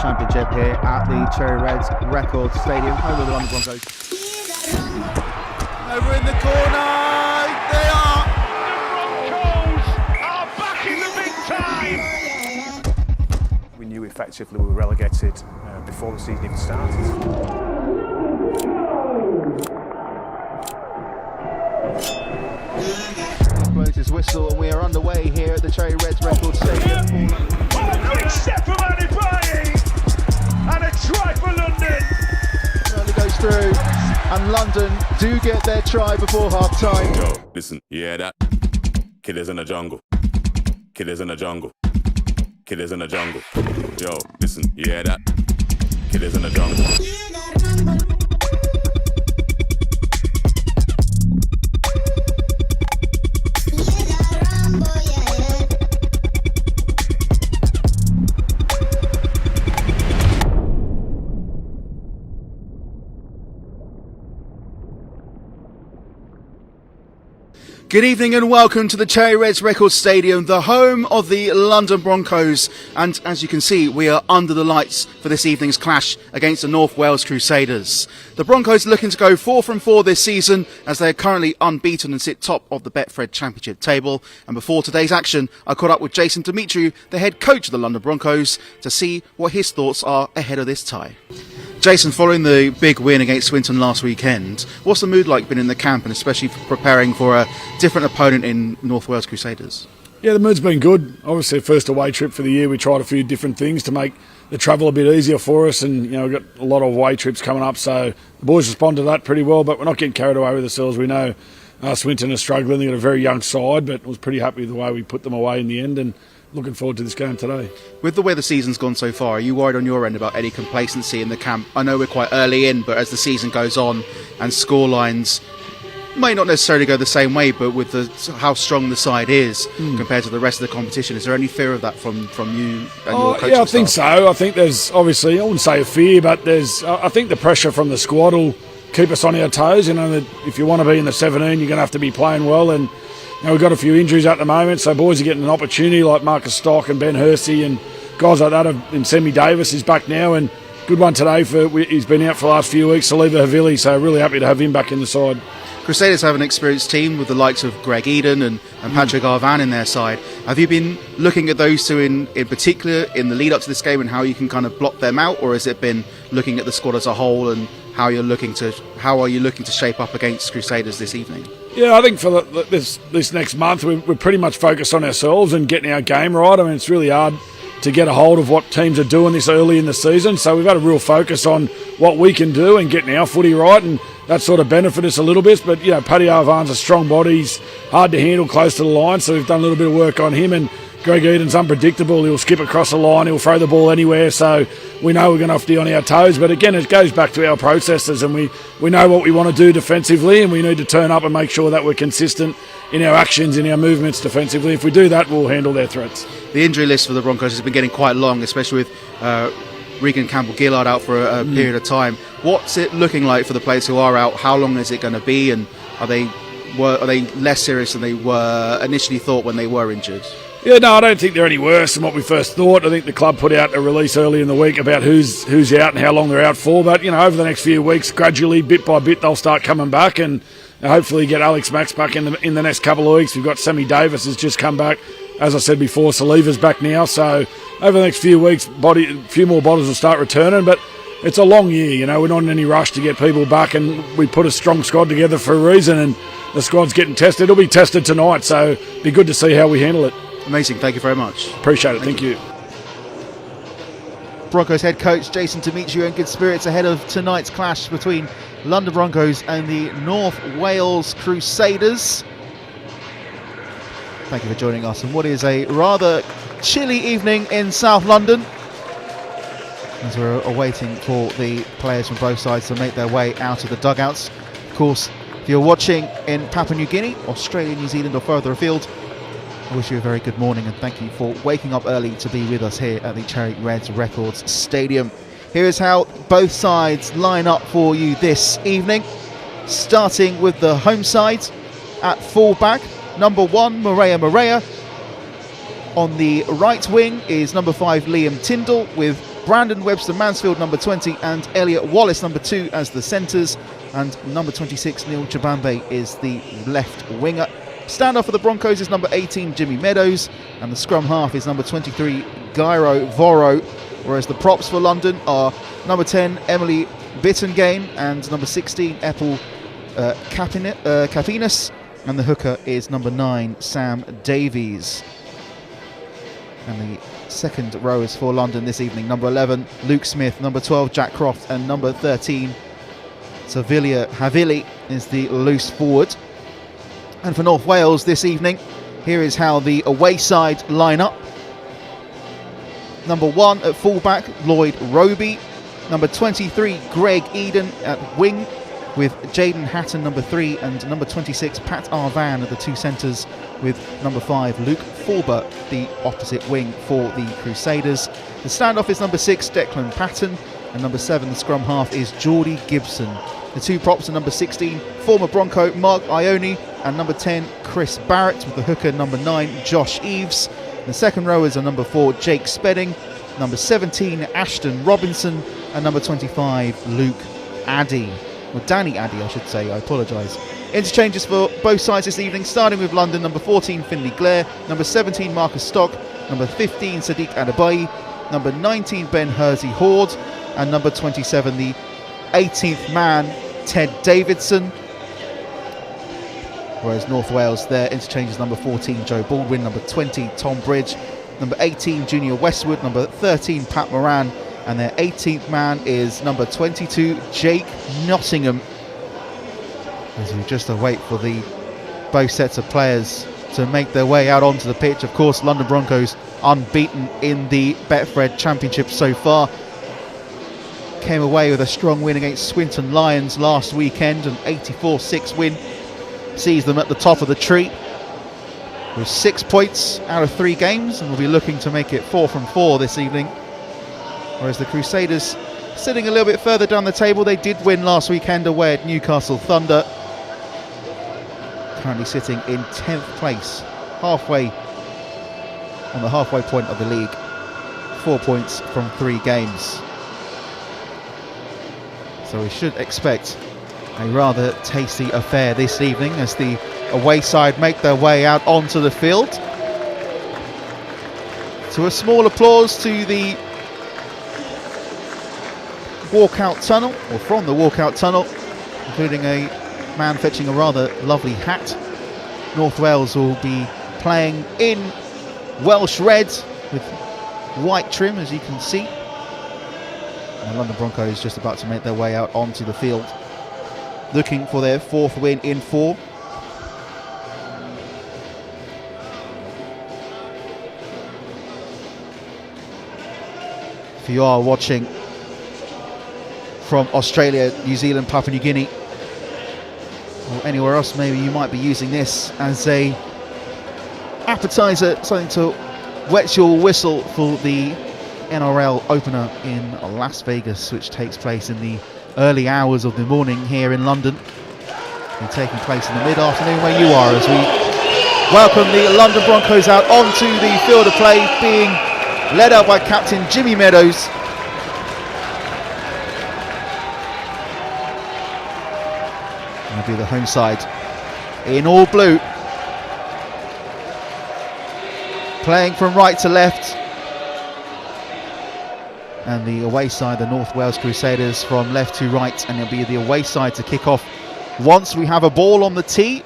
Championship here at the Cherry Reds Record Stadium, home of the London Broncos. Over in the corner, they are! The Broncos are back in the big time! We knew effectively we were relegated before the season even started. Blows his whistle and we are underway here at the Cherry Reds Record Stadium. What a quick step from Andy Bailey! And a try for London! Early goes through, and London do get their try before half time. Yo, listen, you hear that? Killers in the jungle. Killers in the jungle. Killers in the jungle. Yo, listen, you hear that? Killers in the jungle. Good evening and welcome to the Cherry Reds Record Stadium, the home of the London Broncos. And as you can see, we are under the lights for this evening's clash against the North Wales Crusaders. The Broncos looking to go 4 from 4 this season as they are currently unbeaten and sit top of the BETFRED Championship table. And before today's action, I caught up with Jason Demetriou, the head coach of the London Broncos, to see what his thoughts are ahead of this tie. Jason, following the big win against Swinton last weekend, what's the mood like been in the camp, and especially preparing for a different opponent in North Wales Crusaders? Yeah, the mood's been good. Obviously, first away trip for the year. We tried a few different things to make the travel a bit easier for us, and we've got a lot of away trips coming up, so the boys respond to that pretty well, but we're not getting carried away with ourselves. We know Swinton are struggling. They've got a very young side, but was pretty happy with the way we put them away in the end, and looking forward to this game today. With the way the season's gone so far, are you worried on your end about any complacency in the camp? I know we're quite early in, but as the season goes on and score lines may not necessarily go the same way, but with how strong the side is compared to the rest of the competition, is there any fear of that from you and your coaching Yeah, I think so. I think there's obviously, I wouldn't say a fear, but I think the pressure from the squad will keep us on our toes. That if you want to be in the 17, you're going to have to be playing well, and we've got a few injuries at the moment, so boys are getting an opportunity like Marcus Stock and Ben Hersey and guys like that. And Semi Davis is back now, and good one today. He's been out for the last few weeks, Saliva Havili, so really happy to have him back in the side. Crusaders have an experienced team with the likes of Greg Eden and Patrick Arvan in their side. Have you been looking at those two in particular in the lead up to this game and how you can kind of block them out, or has it been looking at the squad as a whole and how are you looking to shape up against Crusaders this evening? Yeah, I think for this next month we're pretty much focused on ourselves and getting our game right. I mean, it's really hard to get a hold of what teams are doing this early in the season, so we've had a real focus on what we can do and getting our footy right, and that sort of benefit us a little bit. But Paddy Arvan's a strong body, he's hard to handle close to the line, so we've done a little bit of work on him. And Greg Eden's unpredictable, he'll skip across the line, he'll throw the ball anywhere, so we know we're going to have to be on our toes. But again, it goes back to our processes, and we know what we want to do defensively, and we need to turn up and make sure that we're consistent in our actions, in our movements defensively. If we do that, we'll handle their threats. The injury list for the Broncos has been getting quite long, especially with Regan Campbell-Gillard out for a period of time. What's it looking like for the players who are out? How long is it going to be, and are they less serious than they were initially thought when they were injured? Yeah, no, I don't think they're any worse than what we first thought. I think the club put out a release early in the week about who's out and how long they're out for. But over the next few weeks, gradually, bit by bit, they'll start coming back, and hopefully get Alex Max back in the next couple of weeks. We've got Sammy Davis has just come back. As I said before, Saliva's back now. So over the next few weeks, a few more bodies will start returning. But it's a long year. You know, we're not in any rush to get people back, and we put a strong squad together for a reason, and the squad's getting tested. It'll be tested tonight, so it'll be good to see how we handle it. Amazing. Thank you very much. Appreciate it. Thank you. Broncos head coach Jason Demetriou in good spirits ahead of tonight's clash between London Broncos and the North Wales Crusaders. Thank you for joining us on what is a rather chilly evening in South London, as we're awaiting for the players from both sides to make their way out of the dugouts. Of course, if you're watching in Papua New Guinea, Australia, New Zealand or further afield, I wish you a very good morning and thank you for waking up early to be with us here at the Cherry Reds Records Stadium. Here is how both sides line up for you this evening. Starting with the home side at fullback, number 1, Morea. On the right wing is number 5, Liam Tyndall, with Brandon Webster-Mansfield, number 20, and Elliot Wallace, number 2, as the centres. And number 26, Neil Chabambe, is the left winger. Standoff for the Broncos is number 18, Jimmy Meadows, and the scrum half is number 23, Gyro Voro, whereas the props for London are number 10, Emily Bittengane, and number 16, Epple Capinas, and the hooker is number 9, Sam Davies. And the second rowers for London this evening, number 11, Luke Smith, number 12, Jack Croft, and number 13, Savilia Havili is the loose forward. And for North Wales this evening, here is how the away side line up. Number 1 at fullback, Lloyd Roby. Number 23, Greg Eden at wing, with Jaden Hatton, number 3, and number 26, Pat Arvan at the two centres, with number 5, Luke Forber, the opposite wing for the Crusaders. The standoff is number 6, Declan Patton, and number 7, the scrum half, is Geordie Gibson. The two props are number 16, former Bronco Mark Ione, and number 10, Chris Barrett, with the hooker number 9, Josh Eves. The second rowers are number 4, Jake Spedding, number 17, Ashton Robinson, and number 25, Luke Addy. Or Danny Addy, I should say, I apologise. Interchanges for both sides this evening, starting with London, number 14, Finley Blair, number 17, Marcus Stock, number 15, Sadiq Adebayi, number 19, Ben Hersey Horde, and number 27, the 18th man, Ted Davidson. Whereas North Wales, their interchanges, number 14, Joe Baldwin, number 20, Tom Bridge, number 18, Junior Westwood, number 13, Pat Moran, and their 18th man is number 22, Jake Nottingham. As we just await for the both sets of players to make their way out onto the pitch. Of course, London Broncos unbeaten in the BETFRED Championship so far. Came away with a strong win against Swinton Lions last weekend, an 84-6 win. Sees them at the top of the tree with 6 points out of 3 games, and will be looking to make it 4 from 4 this evening. Whereas the Crusaders, sitting a little bit further down the table, they did win last weekend away at Newcastle Thunder. Currently sitting in 10th place, halfway on the halfway point of the league, 4 points from 3 games. So we should expect a rather tasty affair this evening as the away side make their way out onto the field. To a small applause to the walkout tunnel, or from the walkout tunnel, including a man fetching a rather lovely hat. North Wales will be playing in Welsh red with white trim, as you can see. And London Broncos just about to make their way out onto the field, looking for their 4th win in 4. If you are watching from Australia, New Zealand, Papua New Guinea, or anywhere else, maybe you might be using this as a appetizer, something to wet your whistle for the NRL opener in Las Vegas, which takes place in the early hours of the morning here in London. It's taking place in the mid-afternoon where you are, as we welcome the London Broncos out onto the field of play, being led out by captain Jimmy Meadows. Will be the home side in all blue, playing from right to left, and the away side, the North Wales Crusaders, from left to right, and it'll be the away side to kick off once we have a ball on the tee.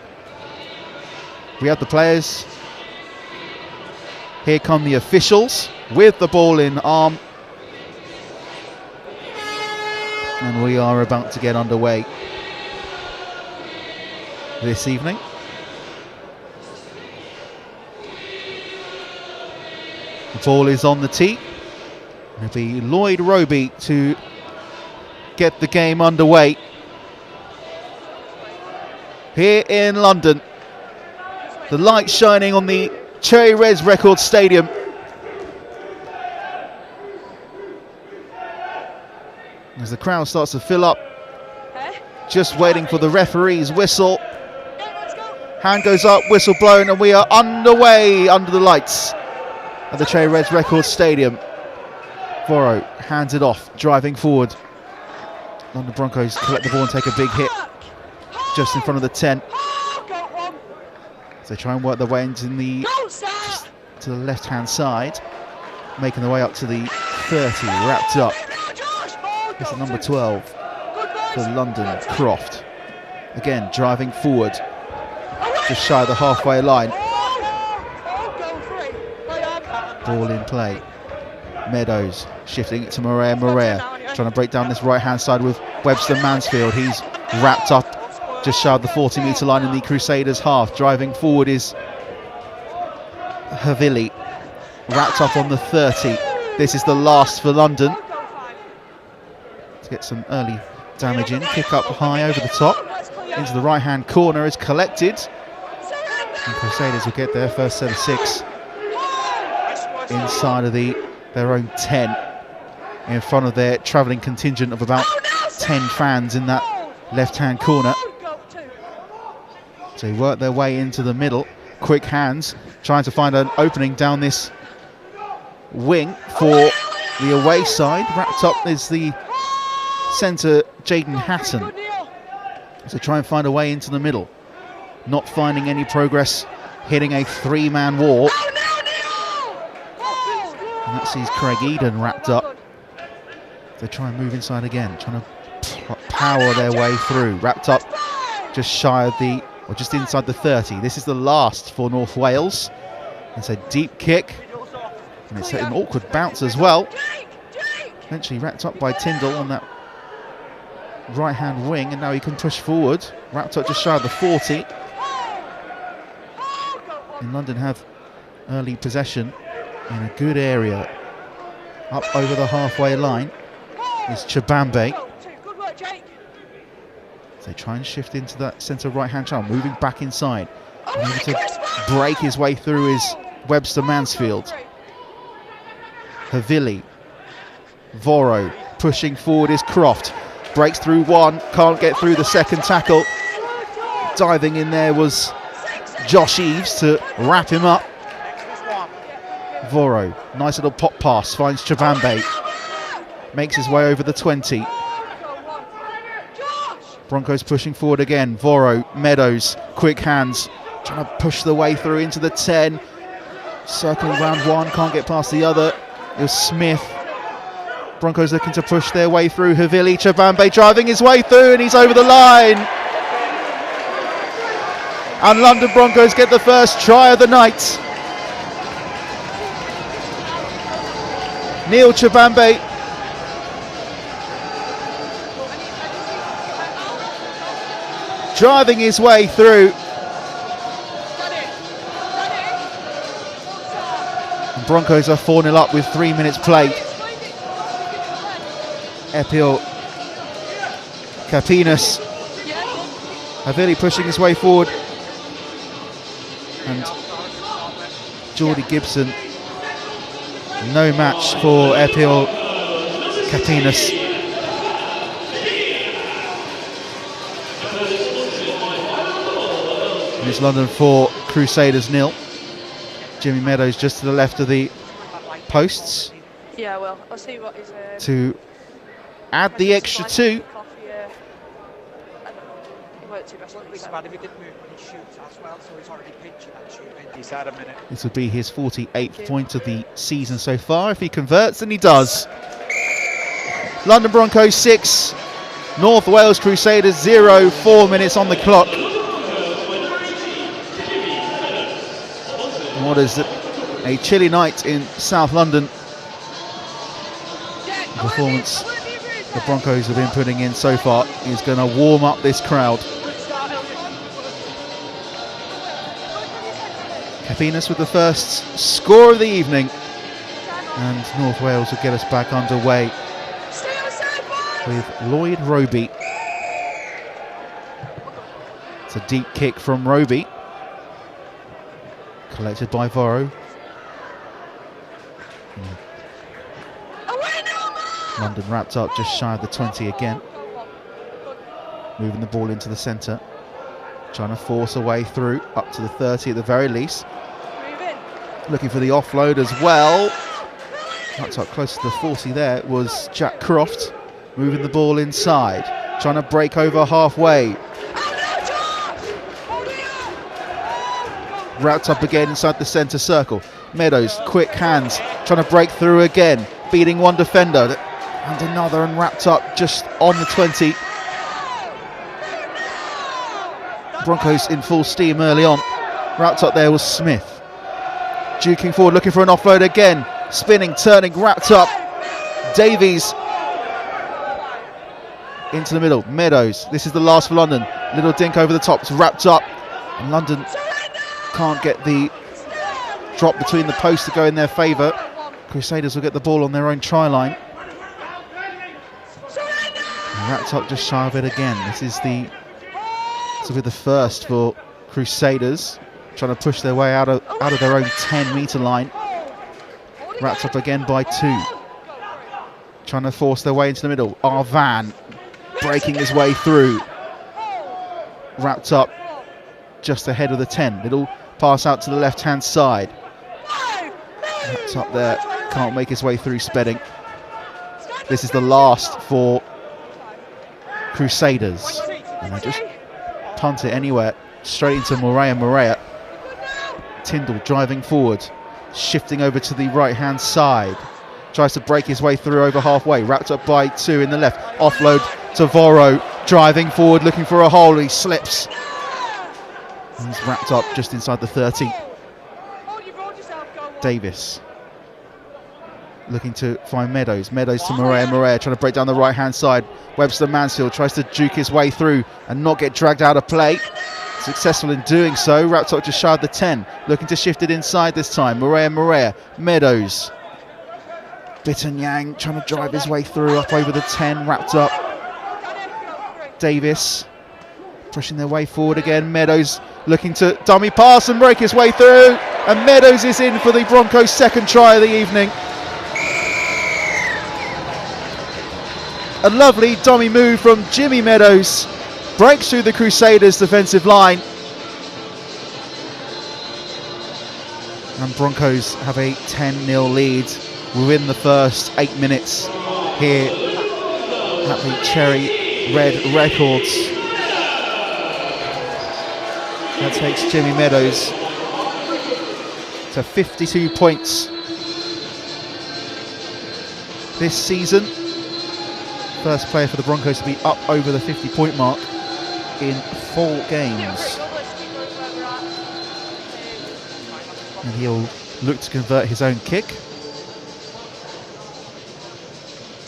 We have the players. Here come the officials with the ball in arm. And we are about to get underway this evening. The ball is on the tee. It'll be Lloyd Roby to get the game underway here in London. The light shining on the Cherry Reds Record Stadium. As the crowd starts to fill up, just waiting for the referee's whistle. Hand goes up, whistle blown, and we are underway under the lights at the Cherry Reds Record Stadium. Voro hands it off, driving forward. London Broncos collect the ball and take a big hit just in front of the 10. So they try and work their way into to the left-hand side, making their way up to the 30, wrapped up. This is number 12 for London, Croft. Again, driving forward, just shy of the halfway line. Ball in play. Meadows shifting it to Morea. Trying to break down this right-hand side with Webster Mansfield. He's wrapped up just shy of the 40-metre line in the Crusaders' half. Driving forward is Havili, wrapped up on the 30. This is the last for London. To get some early damage in. Kick up high over the top. Into the right-hand corner is collected. And Crusaders will get their first set of 6 inside of their own 10, in front of their travelling contingent of about 10 fans in that left-hand corner. So they work their way into the middle. Quick hands, trying to find an opening down this wing for the away side. Wrapped up is the centre, Jaden Hatton. So try and find a way into the middle. Not finding any progress, hitting a 3-man wall. And that sees Craig Eden wrapped up. They try and move inside again, trying to power their way through. Wrapped up just shy of or just inside the 30. This is the last for North Wales. It's a deep kick, and it's an awkward bounce as well. Eventually wrapped up by Tyndall on that right-hand wing, and now he can push forward. Wrapped up just shy of the 40. And London have early possession in a good area. Up over the halfway line is Chibambe. So they try and shift into that centre right-hand channel, moving back inside. And able to break his way through is Webster Mansfield. Havili. Voro pushing forward is Croft. Breaks through one, can't get through the second tackle. Diving in there was Josh Eves to wrap him up. Voro, nice little pop pass, finds Chibambe. Makes his way over the 20. Broncos pushing forward again. Voro, Meadows, quick hands, trying to push the way through into the 10. Circling round one, can't get past the other. It was Smith. Broncos looking to push their way through. Havili, Chibambe driving his way through, and he's over the line. And London Broncos get the first try of the night. Neil Chibambe driving his way through. And Broncos are 4-0 up with 3 minutes played. Epil Capinas. Havili pushing his way forward. And Geordie Gibson, no match for Epil Capinas. And it's London 4, Crusaders 0. Jimmy Meadows just to the left of the posts. Yeah, well, I'll see what is to add the extra 2. This would be his 48th point of the season so far. If he converts, and he does. London Broncos 6, North Wales Crusaders 0, 4 minutes on the clock. What is a chilly night in South London. The performance the Broncos have been putting in so far is going to warm up this crowd. Capinas with the first score of the evening, and North Wales will get us back underway with Lloyd Roby. It's a deep kick from Roby, collected by Voro. London wrapped up just shy of the 20 again. Moving the ball into the centre. Trying to force a way through up to the 30 at the very least. Looking for the offload as well. Wrapped up close to the 40 there was Jack Croft. Moving the ball inside. Trying to break over halfway. Wrapped up again inside the centre circle. Meadows, quick hands. Trying to break through again. Beating one defender. And another, and wrapped up just on the 20. Broncos in full steam early on. Wrapped up there was Smith. Duking forward, looking for an offload again. Spinning, turning, wrapped up. Davies into the middle. Meadows, this is the last for London. Little dink over the top, it's wrapped up. And London can't get the drop between the posts to go in their favour. Crusaders will get the ball on their own try line. Wrapped up just shy of it again. This will be the first for Crusaders, trying to push their way out of their own 10-metre line. Wrapped up again by 2. Trying to force their way into the middle. Arvan breaking his way through. Wrapped up just ahead of the 10. Little pass out to the left-hand side. Wrapped up there. Can't make his way through Spedding. This is the last for Crusaders, and they just punt it anywhere straight into Morea. Tyndall driving forward, shifting over to the right hand side, tries to break his way through over halfway. Wrapped up by 2 in the left. Offload to Voro, driving forward looking for a hole. He slips, and he's wrapped up just inside the 30. Davis looking to find Meadows to Morea trying to break down the right hand side. Webster Mansfield tries to juke his way through and not get dragged out of play. Successful in doing so. Wrapped up just shy of the 10, looking to shift it inside this time. Morea, Meadows, Bitton-Yang trying to drive his way through up over the 10. Wrapped up. Davis pushing their way forward again. Meadows looking to dummy pass and break his way through, and Meadows is in for the Broncos' second try of the evening. A lovely dummy move from Jimmy Meadows, breaks through the Crusaders' defensive line, and Broncos have a 10-0 lead within the first 8 minutes here at the Cherry Red Records. That takes Jimmy Meadows to 52 points this season. First player for the Broncos to be up over the 50-point mark in 4 games. And he'll look to convert his own kick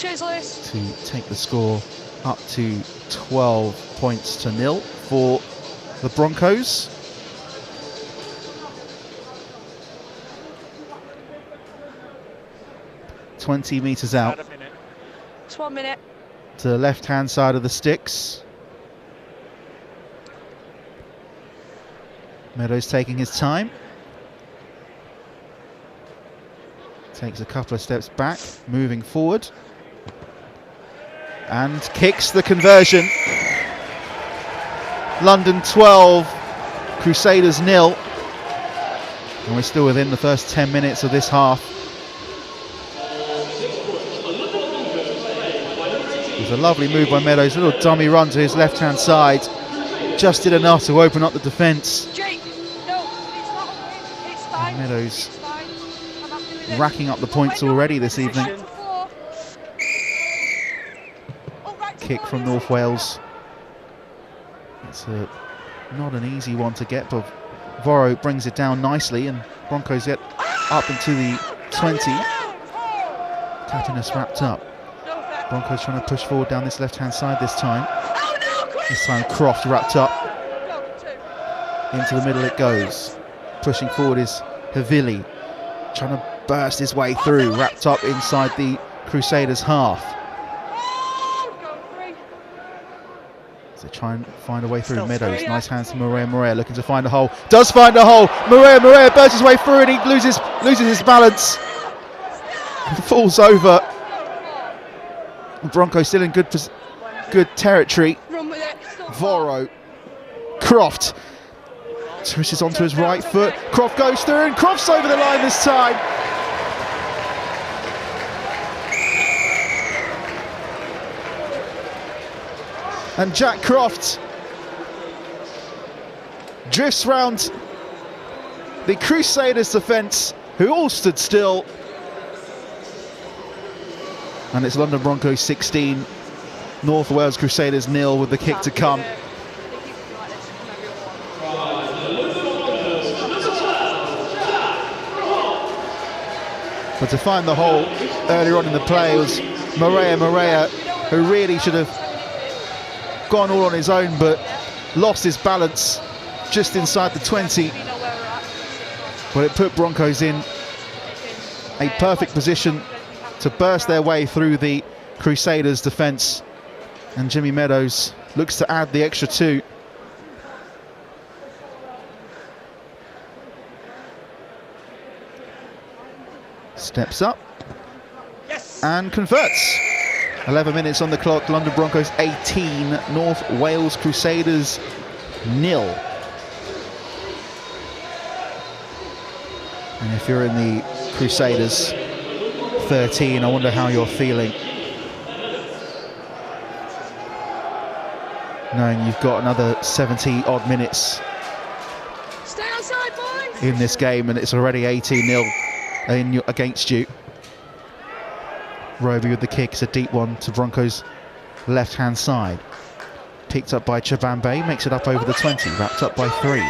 to take the score up to 12 points to 0 for the Broncos. "20 metres out. It's 1 minute. To the left-hand side of the sticks. Meadows taking his time. Takes a couple of steps back, moving forward. And kicks the conversion. London 12, Crusaders 0. And we're still within the first 10 minutes of this half. It was a lovely move by Meadows, a little dummy run to his left-hand side. Just did enough to open up the defence. And Meadows racking up the points already this evening. kick from North Wales. It's not an easy one to get, but Voro brings it down nicely, and Broncos get up into the 20. Tatinus wrapped up. Broncos trying to push forward down this left-hand side this time. This time Croft wrapped up. Into the middle it goes. Pushing forward is Havili. Trying to burst his way through. Wrapped up inside the Crusaders' half. So try and find a way through. Meadows, nice hands to Morea looking to find a hole. Does find a hole. Morea bursts his way through and he loses his balance. And falls over. Broncos still in good territory. Voro. Croft. Twists onto his right foot. Croft goes through and Croft's over the line this time. And Jack Croft drifts round the Crusaders defence, who all stood still. And it's London Broncos 16, North Wales Crusaders 0 with the kick to come. But to find the hole earlier on in the play was Morea, who really should have gone all on his own, but lost his balance just inside the 20. But it put Broncos in a perfect position to burst their way through the Crusaders' defence. And Jimmy Meadows looks to add the extra 2. Steps up and converts. 11 minutes on the clock. London Broncos 18, North Wales Crusaders 0. And if you're in the Crusaders 13, I wonder how you're feeling, knowing you've got another 70 odd minutes in this game and it's already 18-0 against you. Roby with the kick. It's a deep one to Broncos left hand side, picked up by Chabambe, makes it up over the 20, wrapped up by 3.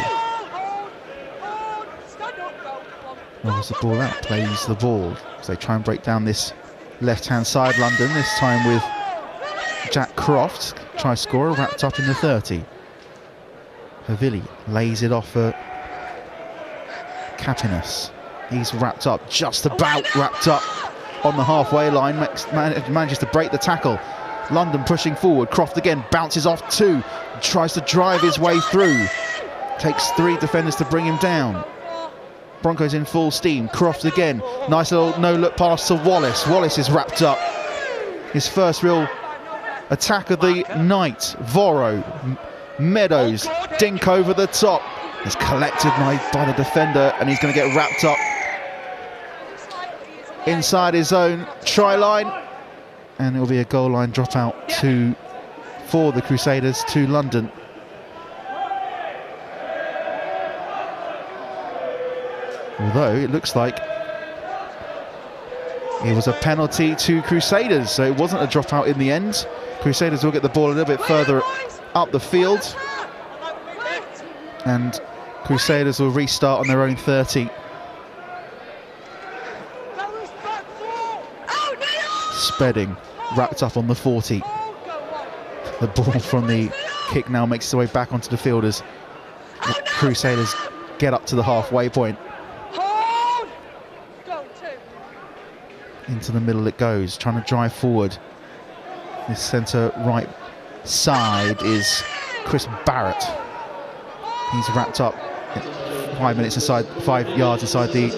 Rolls the ball out, plays the ball. So they try and break down this left hand side, London, this time with Jack Croft, try scorer, wrapped up in the 30. Havili lays it off for Capinus. He's wrapped up, just about wrapped up on the halfway line, manages to break the tackle. London pushing forward, Croft again bounces off 2, tries to drive his way through, takes 3 defenders to bring him down. Broncos in full steam. Croft again, nice little no-look pass to Wallace. Wallace is wrapped up. His first real attack of the night. Voro, Meadows, dink over the top. He's collected by the defender and he's going to get wrapped up inside his own try line, and it will be a goal line dropout for the Crusaders to London. Although it looks like it was a penalty to Crusaders, so it wasn't a dropout in the end. Crusaders will get the ball a little bit further up the field, and Crusaders will restart on their own 30. Spedding, wrapped up on the 40. The ball from the kick now makes its way back onto the fielders. The Crusaders get up to the halfway point. Into the middle it goes, trying to drive forward. This centre right side is Chris Barrett. He's wrapped up 5 yards inside the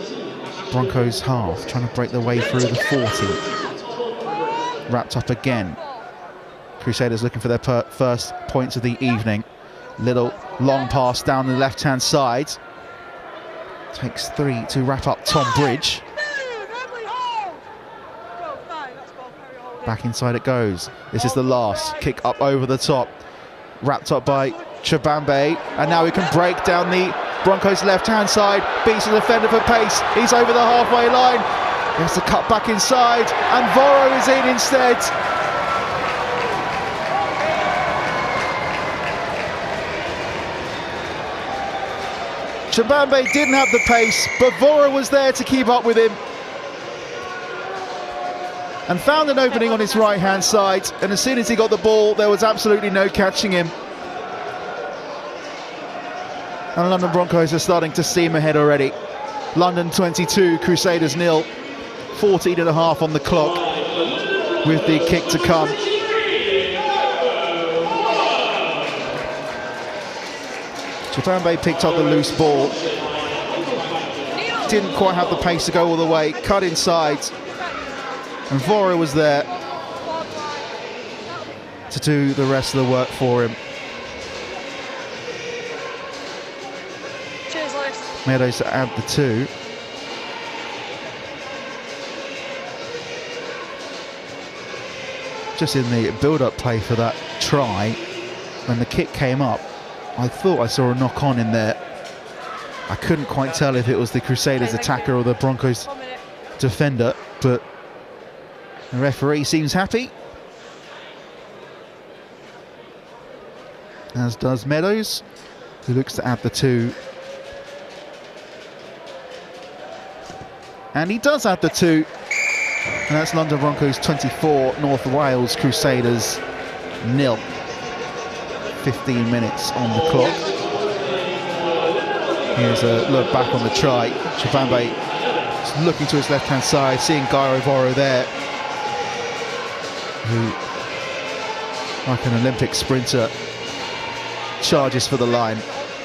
Broncos half, trying to break their way through the 40. Wrapped up again. Crusaders looking for their first points of the evening. Little long pass down the left hand side. Takes 3 to wrap up Tom Bridge. Back inside it goes. This is the last kick up over the top. Wrapped up by Chabambe, and now he can break down the Broncos left hand side. Beats the defender for pace. He's over the halfway line. He has to cut back inside, and Voro is in instead. Chibambe didn't have the pace, but Vora was there to keep up with him. And found an opening on his right-hand side. And as soon as he got the ball, there was absolutely no catching him. And London Broncos are starting to steam ahead already. London 22, Crusaders 0. 14 and a half on the clock with the kick to come. Chibambe picked up the loose ball. Didn't quite have the pace to go all the way. Cut inside. And Vora was there to do the rest of the work for him. Cheers, Lewis. Meadows to add the 2. Just in the build-up play for that try, when the kick came up, I thought I saw a knock-on in there. I couldn't quite tell if it was the Crusaders attacker or the Broncos 1 minute. defender, but the referee seems happy, as does Meadows, who looks to add the 2. And he does add the 2. And that's London Broncos 24, North Wales Crusaders 0. 15 minutes on the clock. Here's a look back on the try. Chibambe is looking to his left-hand side, seeing Gyro Voro there, who, like an Olympic sprinter, charges for the line.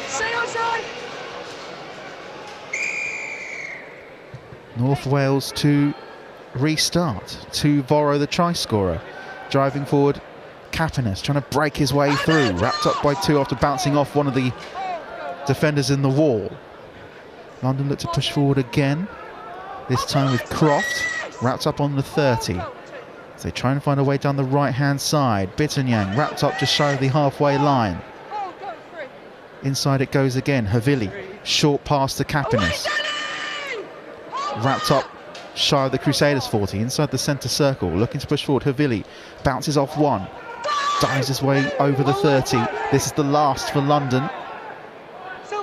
Stay outside. North Wales to restart. To Voro, the try scorer. Driving forward, Kapanis trying to break his way through. Wrapped up by 2 after bouncing off one of the defenders in the wall. London look to push forward again. This time with Croft. Wrapped up on the 30. So they try and find a way down the right-hand side. Bittenyang wrapped up just shy of the halfway line. Inside it goes again. Havili, short pass to Kapanis. Wrapped up shy of the Crusaders 40, inside the centre circle, looking to push forward. Havili bounces off 1, dives his way over the 30. This is the last for London.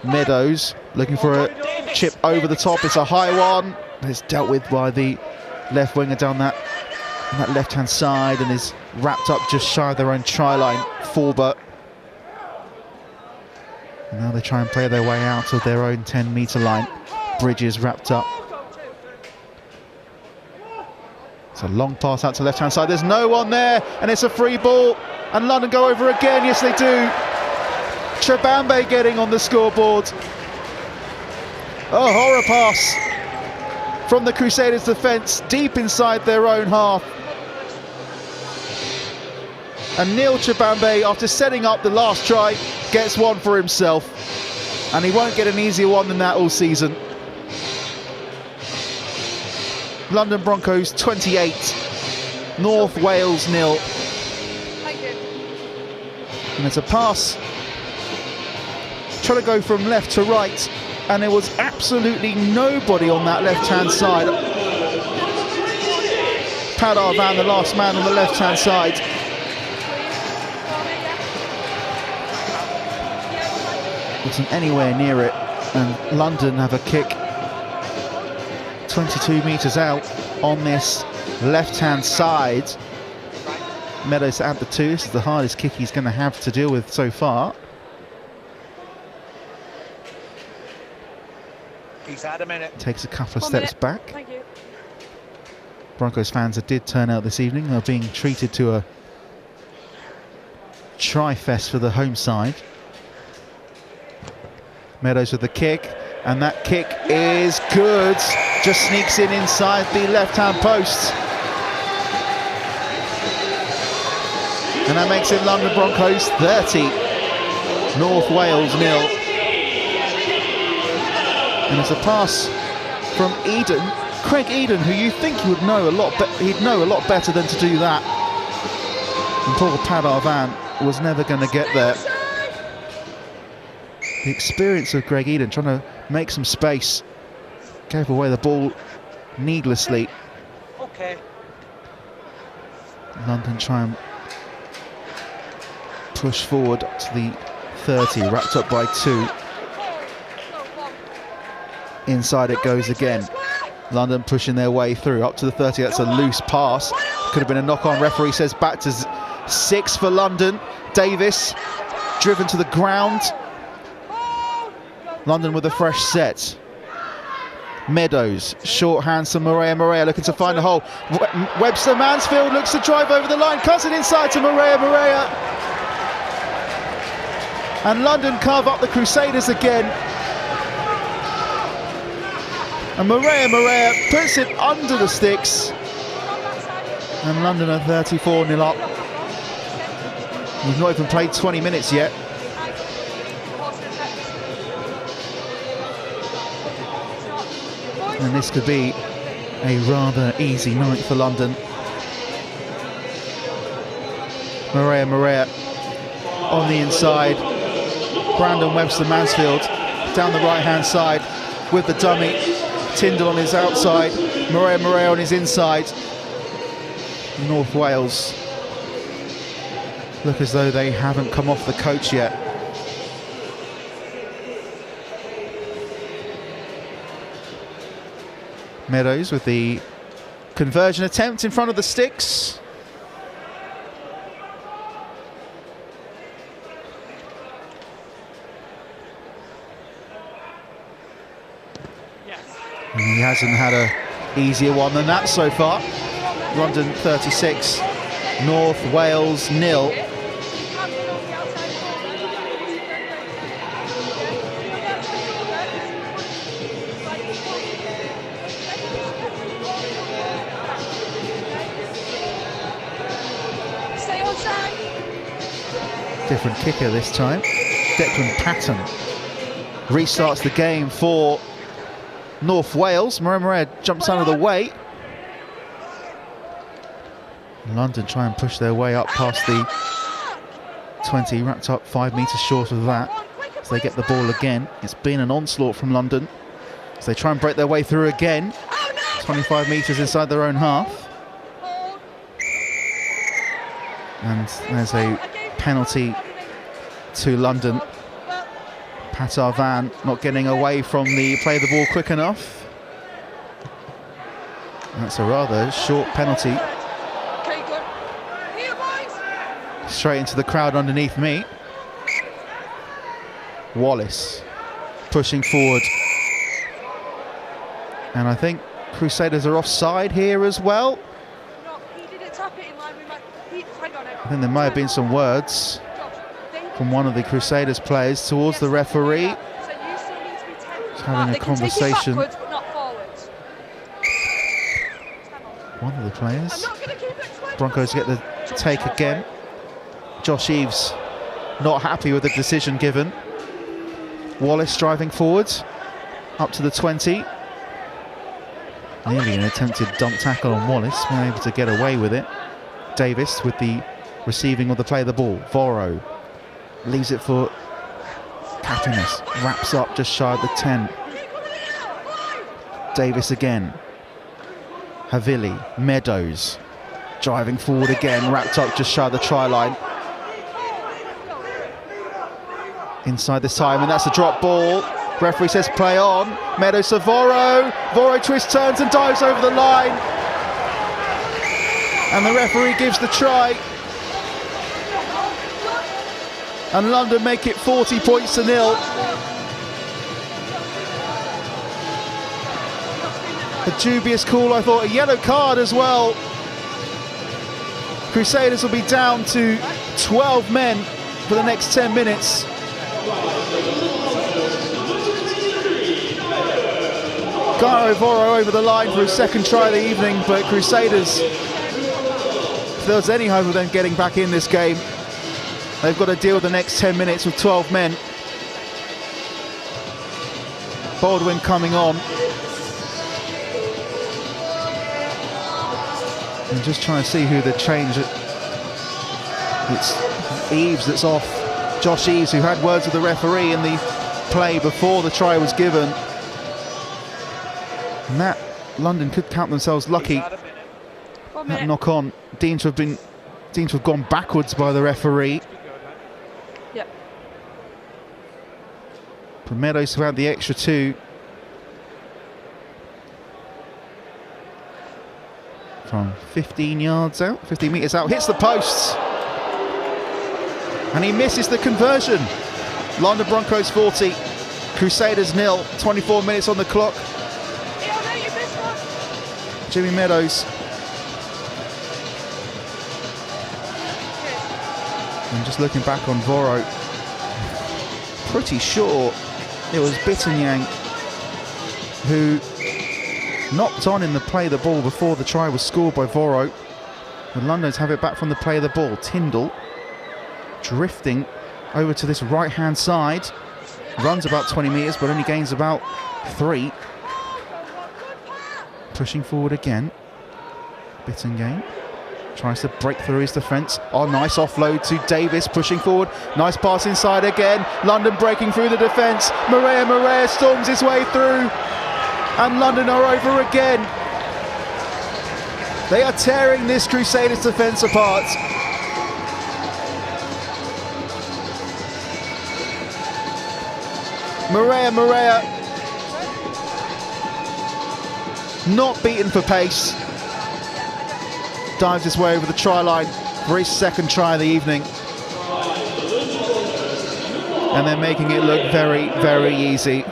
Meadows looking for a chip over the top. It's a high one. It's dealt with by the left winger down that left-hand side and is wrapped up just shy of their own try line. Forber. And now they try and play their way out of their own 10-metre line. Bridges wrapped up. It's a long pass out to the left-hand side. There's no one there, and it's a free ball. And London go over again. Yes, they do. Chibambe getting on the scoreboard. A horror pass from the Crusaders' defence, deep inside their own half. And Neil Chibambe, after setting up the last try, gets one for himself. And he won't get an easier one than that all season. London Broncos 28, North Wales 0. Thank you. And it's a pass, trying to go from left to right, and there was absolutely nobody on that left-hand side. Padar Van, the last man on the left-hand side. Wasn't anywhere near it, and London have a kick 22 metres out on this left-hand side. Meadows to add the 2. This is the hardest kick he's going to have to deal with so far. He's had a minute. Takes a couple of 1 steps minute. back. Thank you. Broncos fans that did turn out this evening are being treated to a tri-fest for the home side. Meadows with the kick, and that kick is good. Just sneaks in inside the left-hand post. And that makes it London Broncos 30, North Wales 0. And it's a pass from Eden, Craig Eden, who you think he would know a lot, he'd know a lot better than to do that. And poor Padar Van was never going to get there. The experience of Greg Eden trying to make some space, gave away the ball needlessly. Okay. London try and push forward to the 30, wrapped up by 2. Inside it goes again. London pushing their way through up to the 30. That's a loose pass. Could have been a knock-on. Referee says back to 6 for London. Davis driven to the ground. London with a fresh set. Meadows, short hands to Morea looking to find a hole. Webster Mansfield looks to drive over the line, cuts it inside to Morea. And London carve up the Crusaders again. And Morea puts it under the sticks. And London are 34-0 up. We've not even played 20 minutes yet. And this could be a rather easy night for London. Morea on the inside. Brandon Webster Mansfield down the right-hand side with the dummy. Tyndall on his outside. Morea on his inside. North Wales look as though they haven't come off the coach yet. Meadows with the conversion attempt in front of the sticks. And he hasn't had an easier one than that so far. London 36, North Wales 0. Different kicker this time. Declan Patton restarts the game for North Wales. Morea jumps out of the way. London try and push their way up past the 20, wrapped up 5 metres short of that. As they get the ball again. It's been an onslaught from London. As they try and break their way through again. 25 metres inside their own half. And there's a penalty to London. Patar Van not getting away from the play the ball quick enough. That's a rather short penalty. Straight into the crowd underneath me. Wallace pushing forward. And I think Crusaders are offside here as well. I think there might have been some words from one of the Crusaders players towards the referee. Just having a conversation. One of the players. Broncos get the take again. Josh Eves not happy with the decision given. Wallace driving forwards up to the 20. Nearly an attempted dump tackle on Wallace, able to get away with it. Davis with the receiving of the play of the ball. Voro leaves it for Happiness, wraps up just shy of the 10. Davis again. Havili, Meadows driving forward again, wrapped up just shy of the try line. Inside this time, and that's a drop ball. Referee says play on. Meadows to Voro. Voro twists, turns and dives over the line. And the referee gives the try. And London make it 40 points to 0. A dubious call, I thought, a yellow card as well. Crusaders will be down to 12 men for the next 10 minutes. Gairo Voro over the line for his second try of the evening, but Crusaders, if there's any hope of them getting back in this game, they've got to deal with the next 10 minutes with 12 men. Baldwin coming on. I'm just trying to see who the change. It's Eves that's off. Josh Eves, who had words with the referee in the play before the try was given. And that London could count themselves lucky. That knock on deemed to have gone backwards by the referee. Yep. But Meadows, who had the extra 2, from 15 yards out, 15 metres out, hits the posts. And he misses the conversion. London Broncos 40, Crusaders 0, 24 minutes on the clock. Jimmy Meadows. And just looking back on Voro, pretty sure it was Bittinyang who knocked on in the play of the ball before the try was scored by Voro. The Londoners have it back from the play of the ball. Tyndall drifting over to this right-hand side. Runs about 20 metres, but only gains about 3. Pushing forward again. Bittinyang tries to break through his defence. Oh, nice offload to Davis, pushing forward. Nice pass inside again. London breaking through the defence. Morea storms his way through. And London are over again. They are tearing this Crusaders defence apart. Morea not beaten for pace. Dives his way over the try line for his second try of the evening. And they're making it look very, very easy.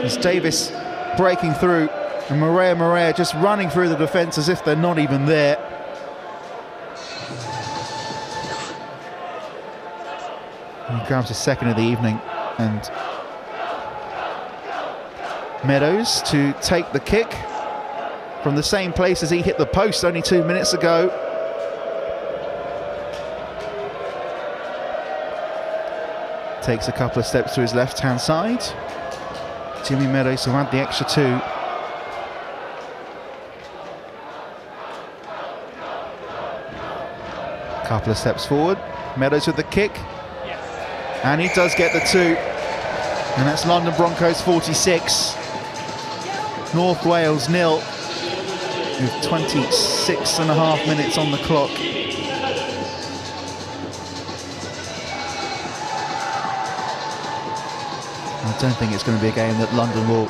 It's Davis breaking through and Morea just running through the defence as if they're not even there. He grabs his second of the evening, and Meadows to take the kick from the same place as he hit the post only 2 minutes ago. Takes a couple of steps to his left-hand side. Jimmy Meadows will add the extra 2. Couple of steps forward. Meadows with the kick. And he does get the 2. And that's London Broncos 46. North Wales 0. With 26 and a half minutes on the clock. I don't think it's going to be a game that London will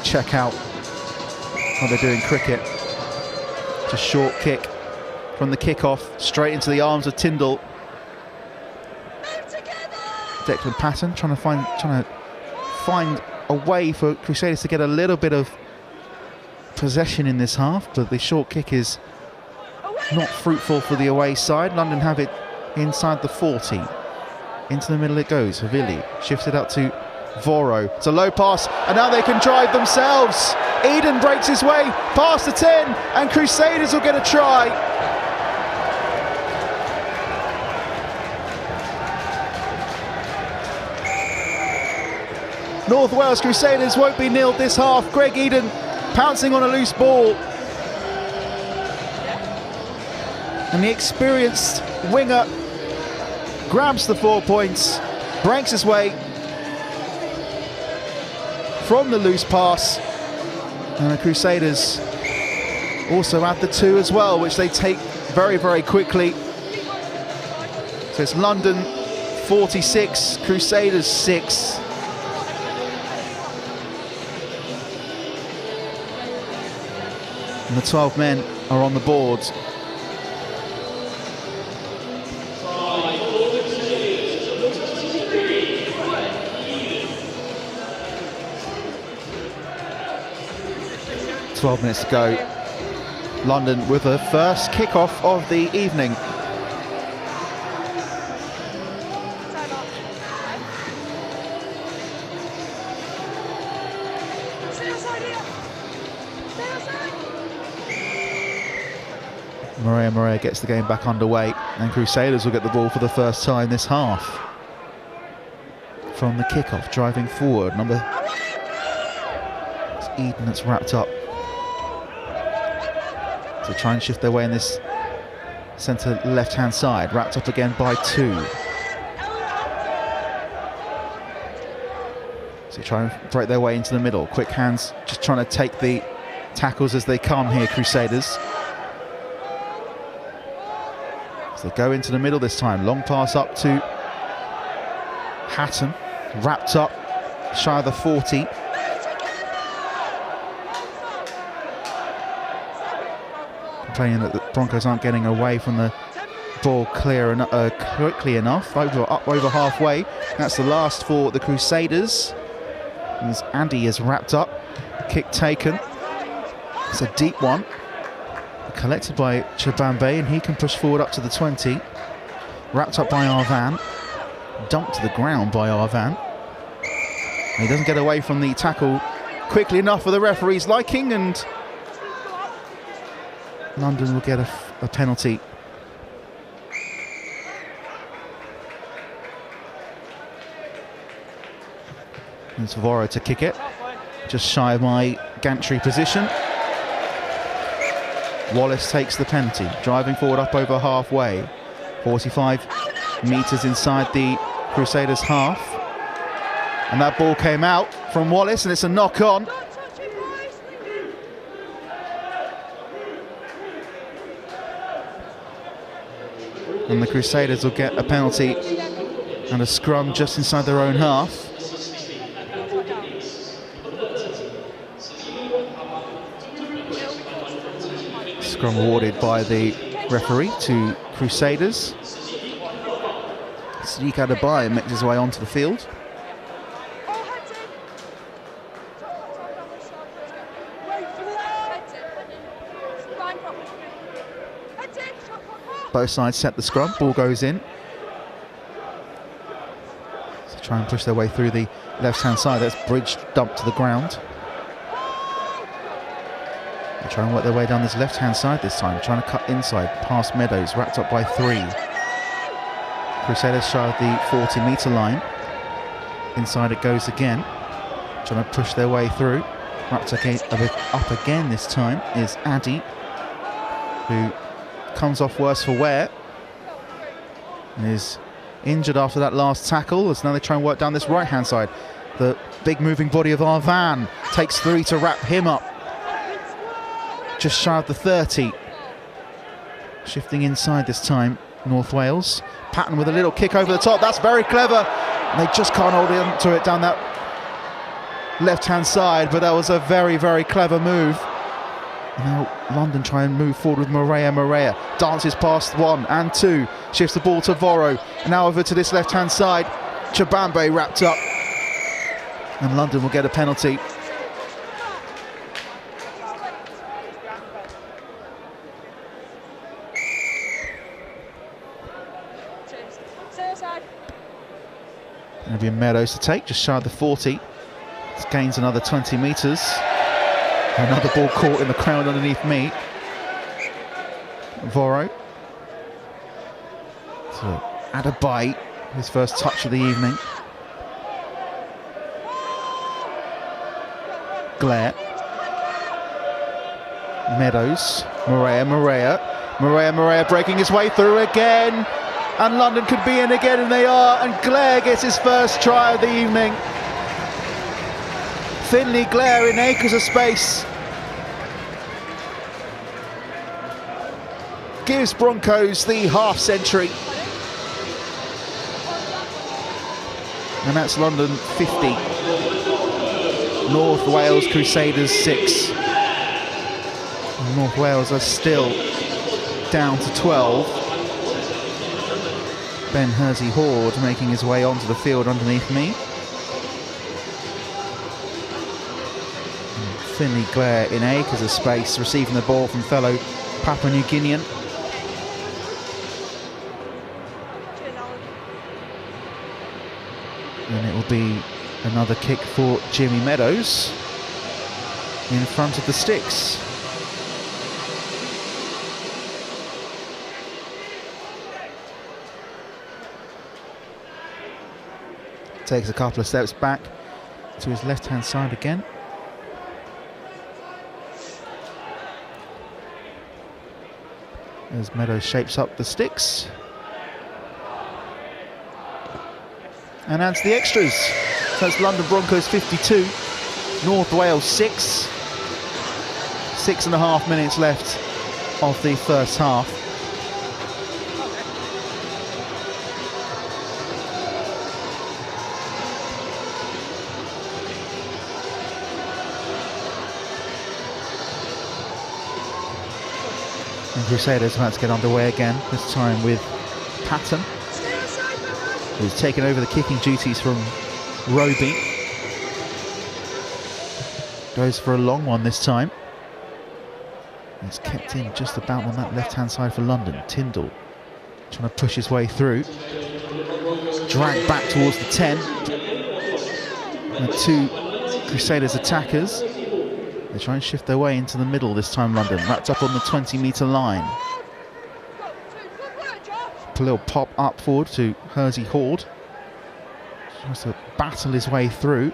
check out what they're doing cricket. Just short kick from the kickoff, straight into the arms of Tyndall. Declan Patton trying to find a way for Crusaders to get a little bit of possession in this half, but the short kick is not fruitful for the away side. London have it inside the 40. Into the middle it goes. Havili shifts it up to Voro. It's a low pass, and now they can drive themselves. Eden breaks his way past the 10, and Crusaders will get a try. North Wales Crusaders won't be nilled this half. Greg Eden pouncing on a loose ball. And the experienced winger grabs the 4 points, breaks his way from the loose pass. And the Crusaders also add the 2 as well, which they take very, very quickly. So it's London 46, Crusaders 6. And the 12 men are on the board. .12 minutes to go. London with the first kickoff of the evening. Morea gets the game back underway, and Crusaders will get the ball for the first time this half. From the kickoff, driving forward, it's Eden that's wrapped up. So try and shift their way in this centre left-hand side, wrapped up again by 2. So try and break their way into the middle. Quick hands, just trying to take the tackles as they come here, Crusaders. So they go into the middle this time. Long pass up to Hatton, wrapped up, shy of the 40. complaining that the Broncos aren't getting away from the ball quickly enough. Up over halfway. That's the last for the Crusaders. As Andy is wrapped up. Kick taken. It's a deep one. Collected by Chibambe, and he can push forward up to the 20. Wrapped up by Arvan. Dumped to the ground by Arvan. And he doesn't get away from the tackle quickly enough for the referee's liking, and London will get a penalty. It's Voro to kick it, just shy of my gantry position. Wallace takes the penalty, driving forward up over halfway. 45 metres inside the Crusaders' half. And that ball came out from Wallace, and it's a knock on. And the Crusaders will get a penalty and a scrum just inside their own half. Scrum awarded by the referee to Crusaders. Sadiq Adebayo makes his way onto the field. Both sides set the scrum, ball goes in. So try and push their way through the left-hand side. That's Bridge dumped to the ground. They try and work their way down this left-hand side this time, trying to cut inside past Meadows, wrapped up by 3. Crusaders shy of the 40-metre line. Inside it goes again, trying to push their way through. Wrapped up again this time is Addy, who comes off worse for wear and is injured after that last tackle, as now they try and work down this right-hand side. The big moving body of Arvan takes 3 to wrap him up. Just shy of the 30. Shifting inside this time, North Wales. Patton with a little kick over the top. That's very clever. And they just can't hold on to it down that left-hand side, but that was a very, very clever move. And now London try and move forward with Morea. Morea dances past 1 and 2. Shifts the ball to Voro. And now over to this left-hand side. Chibambe wrapped up. And London will get a penalty. It'll be Meadows to take, just shy of the 40. This gains another 20 metres. Another ball caught in the crowd underneath me. Voro. So Adebayo, his first touch of the evening. Glare. Meadows. Morea breaking his way through again. And London could be in again, and they are. And Glare gets his first try of the evening. Finley Glare in acres of space gives Broncos the half century. And that's London 50. North Wales Crusaders 6. North Wales are still down to 12. Ben Hersey Horde making his way onto the field underneath me. And Finley Glare in acres of space, receiving the ball from fellow Papua New Guinean. And it will be another kick for Jimmy Meadows in front of the sticks. Takes a couple of steps back to his left-hand side again. As Meadows shapes up the sticks. And adds the extras. So it's London Broncos 52, North Wales 6. 6.5 minutes left of the first half. Crusaders about to get underway again, this time with Patton, who's taken over the kicking duties from Roby. Goes for a long one this time. He's kept in just about on that left-hand side for London. Tyndall trying to push his way through. Dragged back towards the 10. And the two Crusaders attackers. They try and shift their way into the middle this time, London. Wrapped up on the 20-metre line. A little pop up forward to Hersey Horde. Tries to battle his way through.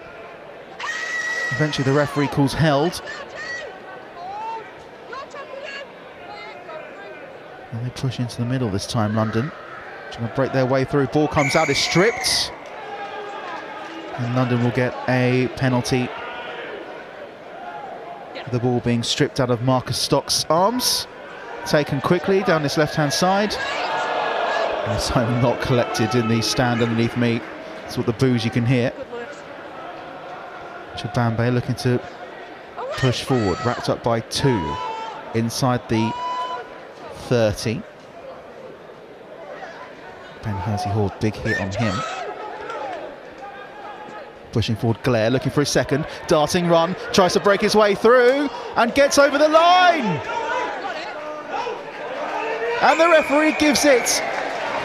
Eventually the referee calls held. And they push into the middle this time, London. Trying to break their way through. Ball comes out, is stripped. And London will get a penalty. The ball being stripped out of Marcus Stock's arms. Taken quickly down this left-hand side. And this time not collected in the stand underneath me. That's what the boos you can hear. Chabambe looking to push forward. Wrapped up by 2 inside the 30. Ben Hersey Horde, big hit on him. Pushing forward, Glare looking for his second. Darting run, tries to break his way through and gets over the line. And the referee gives it.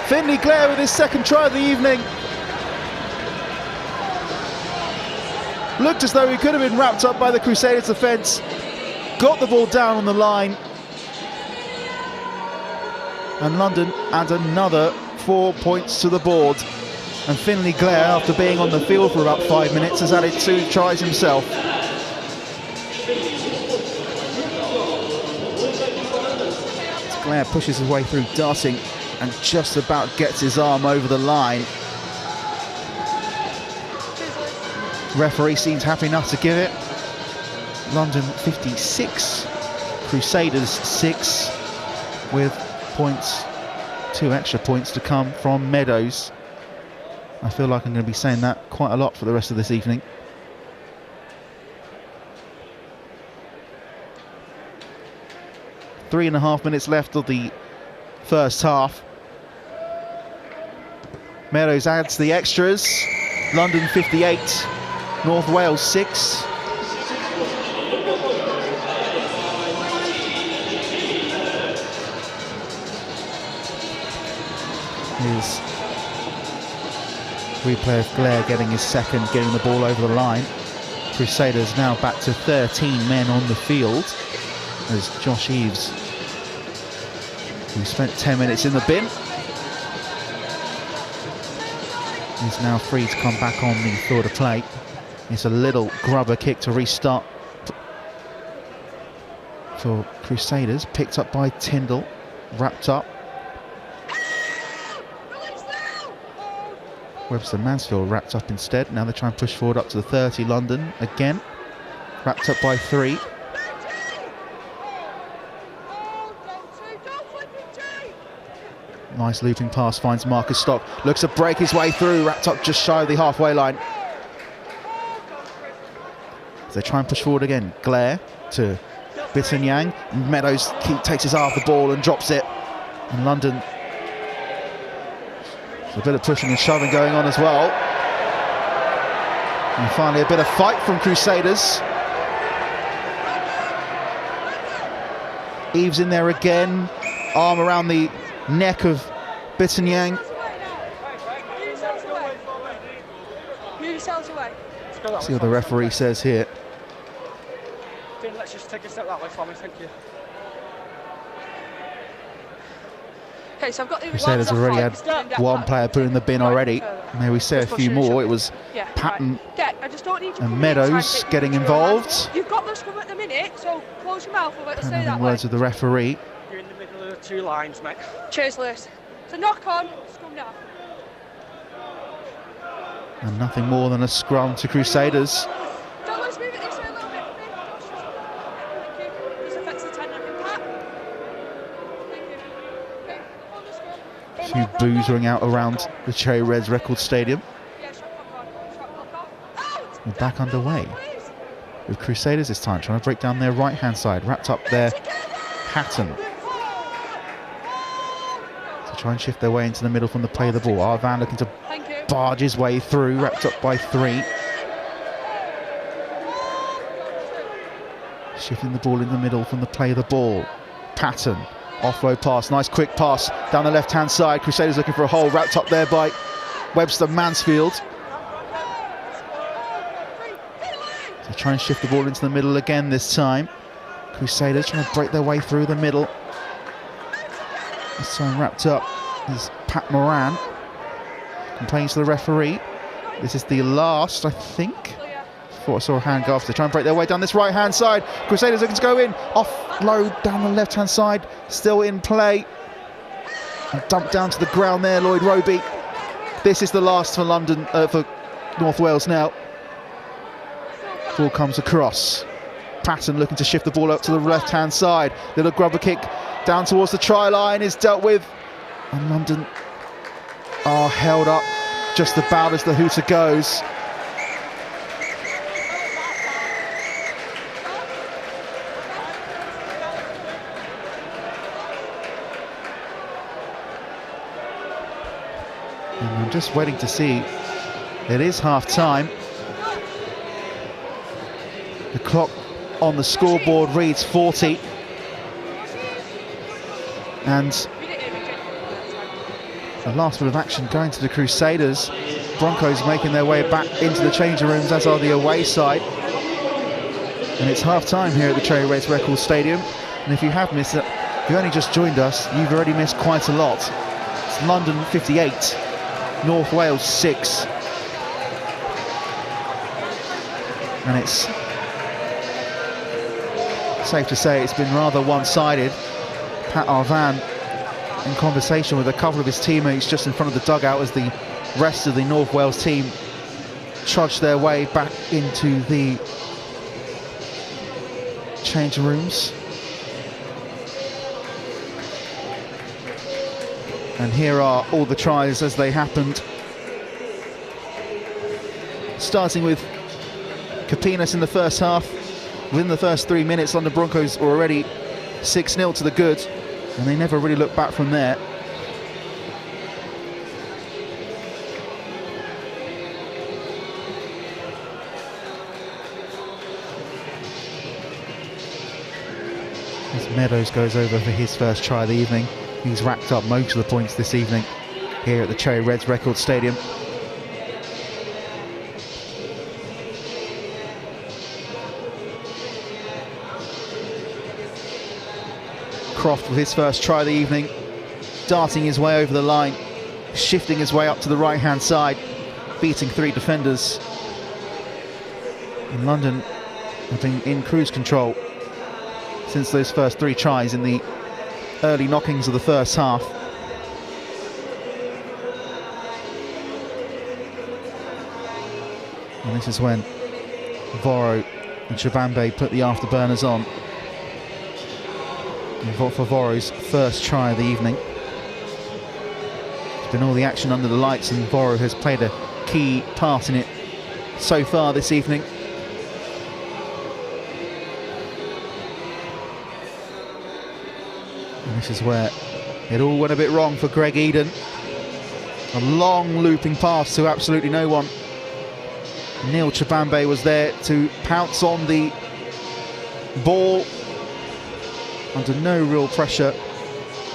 Finley Glare with his second try of the evening. Looked as though he could have been wrapped up by the Crusaders defence. Got the ball down on the line. And London add another 4 points to the board. And Finley Glare, after being on the field for about 5 minutes, has added 2 tries himself. Glare pushes his way through, darting, and just about gets his arm over the line. Referee seems happy enough to give it. London 56, Crusaders 6, with points, 2 extra points to come from Meadows. I feel like I'm going to be saying that quite a lot for the rest of this evening. Three and a half minutes left of the first half. Meadows adds the extras. London 58, North Wales 6. Here's replay of Glare getting his second, getting the ball over the line. Crusaders now back to 13 men on the field as Josh Eves, who spent 10 minutes in the bin, is now free to come back on the floor to play. It's a little grubber kick to restart for Crusaders, picked up by Tyndall, wrapped up. Webster Mansfield wrapped up instead. Now they try and push forward up to the 30 London again. Wrapped up by 3. Nice looping pass, finds Marcus Stock. Looks to break his way through, wrapped up just shy of the halfway line. As they try and push forward again. Glare to Bitton-Yang. Meadows takes his eye off the ball and drops it. And London, a bit of pushing and shoving going on as well. And finally a bit of fight from Crusaders. Eves in there again. Arm around the neck of Bitton-Yang. See what the referee says here. Let's just take a step that way for me, thank you. Okay, so I've got the Crusaders already had one player put in the bin already. May we say a few more? It was Patton and Meadows getting involved. You've got those covered at the minute, so close your mouth. We'll say that words of the referee. You're in the middle of the 2 lines, mate. Cheers, Lewis. So knock on, scrum down. And nothing more than a scrum to Crusaders. Don't let's move it this way a little bit. Thank you. This affects the tendon impact. Thank you. Okay, on the scrum. A few boos ring out around the Cherry Reds Record Stadium. Yeah, shot clock on. Shot clock on. We're back underway with Crusaders this time, trying to break down their right-hand side. Wrapped up there, Hatton. to try and shift their way into the middle from the play of the ball. Arvan looking to Thank you. barge his way through, wrapped up by 3. Shifting the ball in the middle from the play of the ball. Patton, offload pass, nice quick pass down the left-hand side. Crusaders looking for a hole, wrapped up there by Webster Mansfield. So try and shift the ball into the middle again this time. Crusaders trying to break their way through the middle. This time wrapped up is Pat Moran. Complains to the referee. This is the last, I think. Thought I saw a hand go off. They try and break their way down this right-hand side. Crusaders looking to go in. Offload down the left-hand side. Still in play. And dumped down to the ground there, Lloyd Roby. This is the last for London, for North Wales now. Ball comes across. Patton looking to shift the ball up to the left-hand side. Little grubber kick down towards the try line is dealt with. And London are held up just about as the hooter goes. And I'm just waiting to see. It is half-time. The clock on the scoreboard reads 40. And the last bit of action going to the Crusaders. Broncos making their way back into the changing rooms, as are the away side. And it's half-time here at the Cherry Reds Records Stadium. And if you have missed it, if you've only just joined us, you've already missed quite a lot. It's London 58, North Wales 6. And it's safe to say it's been rather one-sided. Pat Arvan in conversation with a couple of his teammates just in front of the dugout as the rest of the North Wales team trudged their way back into the changing rooms. And here are all the tries as they happened. Starting with Kapinas in the first half. Within the first 3 minutes, London Broncos were already 6-0 to the good, and they never really looked back from there. As Meadows goes over for his first try of the evening. He's racked up most of the points this evening here at the Cherry Reds Records Stadium. Croft with his first try of the evening, darting his way over the line, shifting his way up to the right-hand side, beating 3 defenders. And London have been in cruise control since those first 3 tries in the early knockings of the first half. And this is when Voro and Chabambe put the afterburners on. And for Voro's first try of the evening. It's been all the action under the lights, and Voro has played a key part in it so far this evening. And this is where it all went a bit wrong for Greg Eden. A long looping pass to absolutely no one. Neil Chabambe was there to pounce on the ball under no real pressure,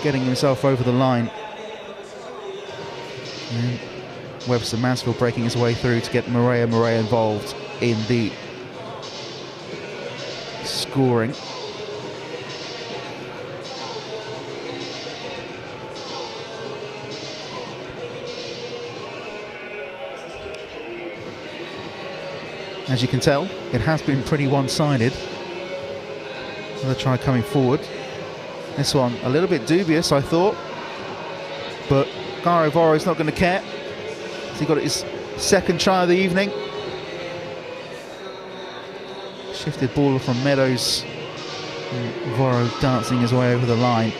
getting himself over the line. And Webster Mansfield breaking his way through to get Maria involved in the scoring. As you can tell, it has been pretty one-sided. Another try coming forward. This one a little bit dubious, I thought, but Garo Voro is not going to care. He got his second try of the evening. Shifted ball from Meadows. And Voro dancing his way over the line.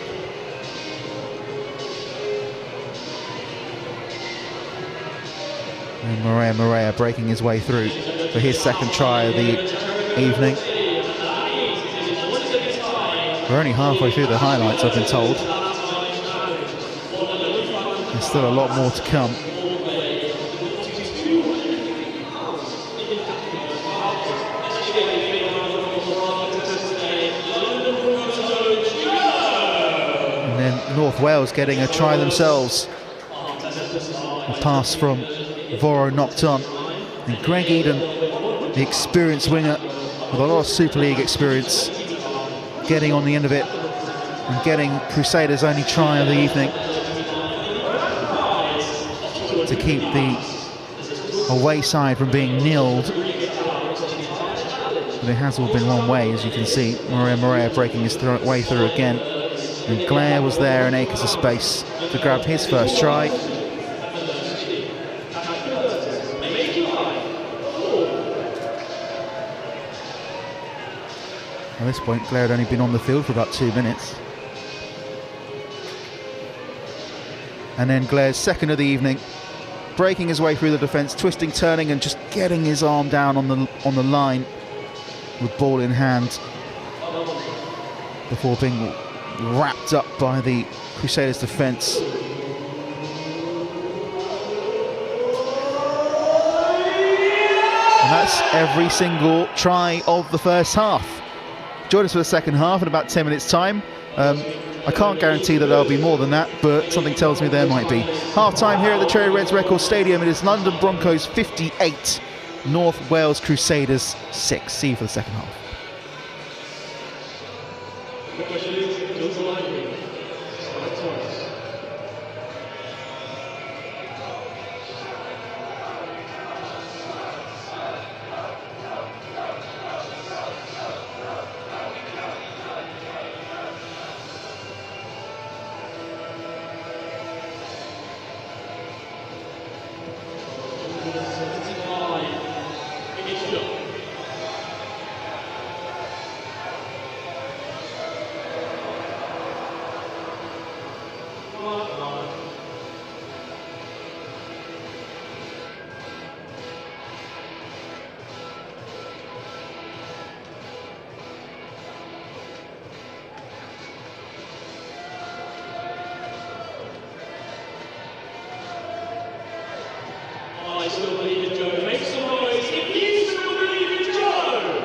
And Maria breaking his way through for his second try of the evening. We're only halfway through the highlights, I've been told. There's still a lot more to come. And then North Wales getting a try themselves. A pass from Voro knocked on. And Greg Eden, the experienced winger with a lot of Super League experience, getting on the end of it and getting Crusaders' only try of the evening to keep the away side from being nilled. But it has all been one way, as you can see. Morea breaking his way through again. And Blair was there in acres of space to grab his first try. At this point, Blair had only been on the field for about 2 minutes. And then Blair's second of the evening, breaking his way through the defence, twisting, turning, and just getting his arm down on the line with ball in hand before being wrapped up by the Crusaders' defence. And that's every single try of the first half. Join us for the second half in about 10 minutes' time. I can't guarantee that there'll be more than that, but something tells me there might be. Half-time here at the Cherry Reds Record Stadium. It is London Broncos 58, North Wales Crusaders 6. See you for the second half. I still believe in Joe. Make some noise if you still believe in Joe.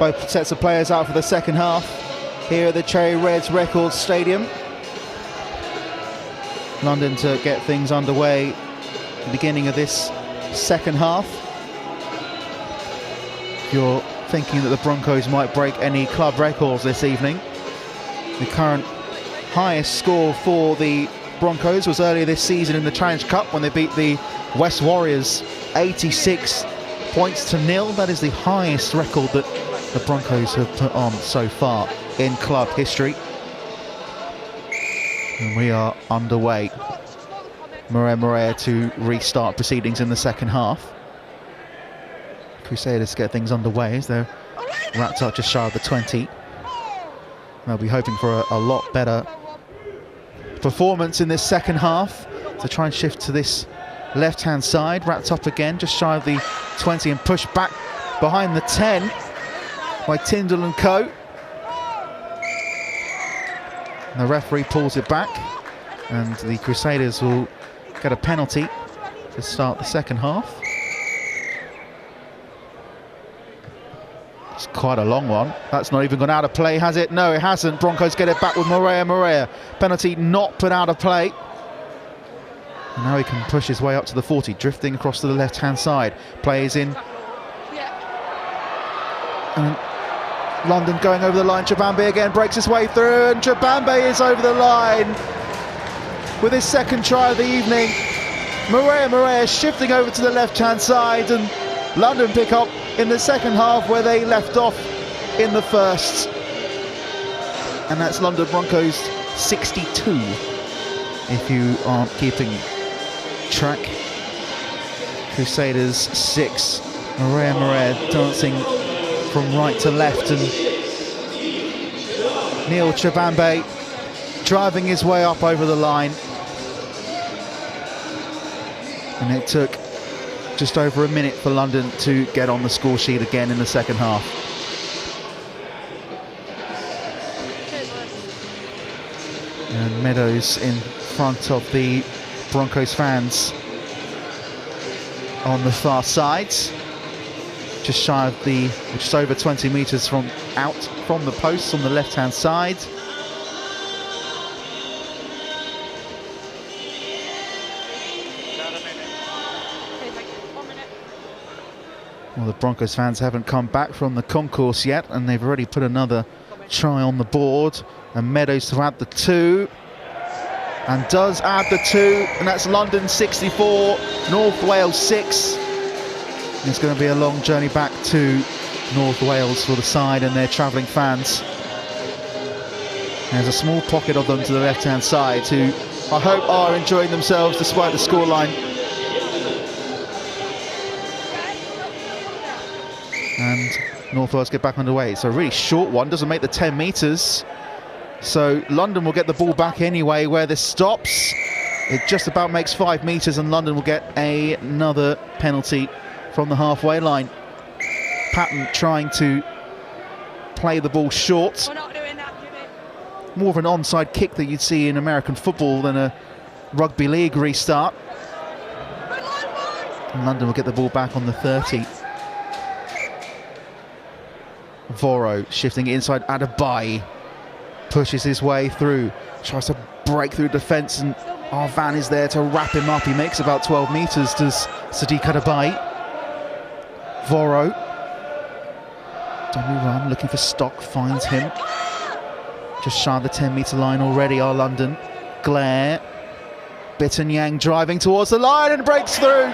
Both sets of players out for the second half here at the Cherry Reds Records Stadium. London to get things underway at the beginning of this second half. If you're thinking that the Broncos might break any club records this evening, the current highest score for the Broncos was earlier this season in the Challenge Cup when they beat the West Warriors 86 points to 0. That is the highest record that the Broncos have put on so far in club history. And we are underway. Morea to restart proceedings in the second half. Crusaders get things underway as they're wrapped up just shy of the 20. They'll be hoping for a lot better performance in this second half to try and shift to this left-hand side. Wrapped up again, just shy of the 20 and pushed back behind the 10 by Tyndall and Co. And the referee pulls it back, and the Crusaders will get a penalty to start the second half. It's quite a long one. That's not even gone out of play, has it? No, it hasn't. Broncos get it back with Morea. Penalty not put out of play. And now he can push his way up to the 40, drifting across to the left-hand side. Plays in. And London going over the line. Chibambe again breaks his way through, and Chibambe is over the line with his second try of the evening. Morea shifting over to the left-hand side, and London pick up in the second half where they left off in the first. And that's London Broncos 62, if you aren't keeping track. Crusaders 6. Morea dancing from right to left, and Neil Chibambe driving his way up over the line. And it took just over a minute for London to get on the score sheet again in the second half. And Meadows in front of the Broncos fans on the far side, just shy of the, just over 20 metres from out from the posts on the left-hand side. Well, the Broncos fans haven't come back from the concourse yet, and they've already put another try on the board. And Meadows to add the 2, and does add the 2, and that's London 64, North Wales 6. It's going to be a long journey back to North Wales for the side and their travelling fans. There's a small pocket of them to the left-hand side who I hope are enjoying themselves despite the scoreline. And North Wales get back underway. It's a really short one, doesn't make the 10 metres. So London will get the ball back anyway where this stops. It just about makes 5 metres, and London will get another penalty from the halfway line. Patton trying to play the ball short. We're not doing that, Jimmy. More of an onside kick that you'd see in American football than a Rugby League restart. And London will get the ball back on the 30. Voro shifting inside. Adebayi pushes his way through, tries to break through defence, and Arvan is there to wrap him up. He makes about 12 metres, does Sadiq Adebayi. Voro, dummy run, looking for Stock, finds him. Just shy of the 10-metre line already are London. Glare, Bittenyang driving towards the line and breaks through.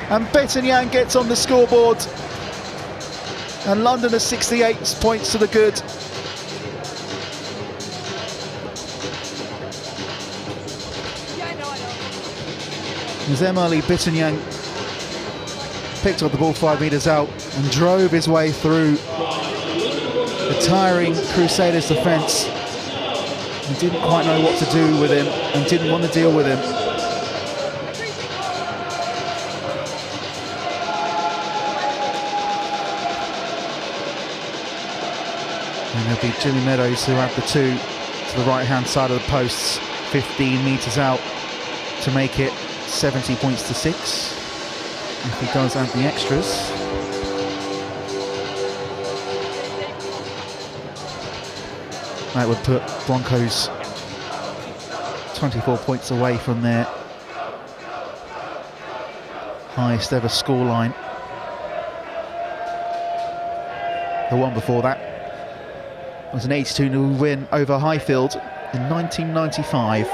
And Bittenyang gets on the scoreboard. And London are 68 points to the good. As Emily Bittenyang picked up the ball 5 metres out and drove his way through the tiring Crusaders defence. And didn't quite know what to do with him and didn't want to deal with him. And it'll be Jimmy Meadows who had the 2 to the right-hand side of the posts, 15 metres out to make it 70 points to 6. if he does add the extras. That would put Broncos 24 points away from their highest ever scoreline. The one before that was an 82-0 win over Highfield in 1995.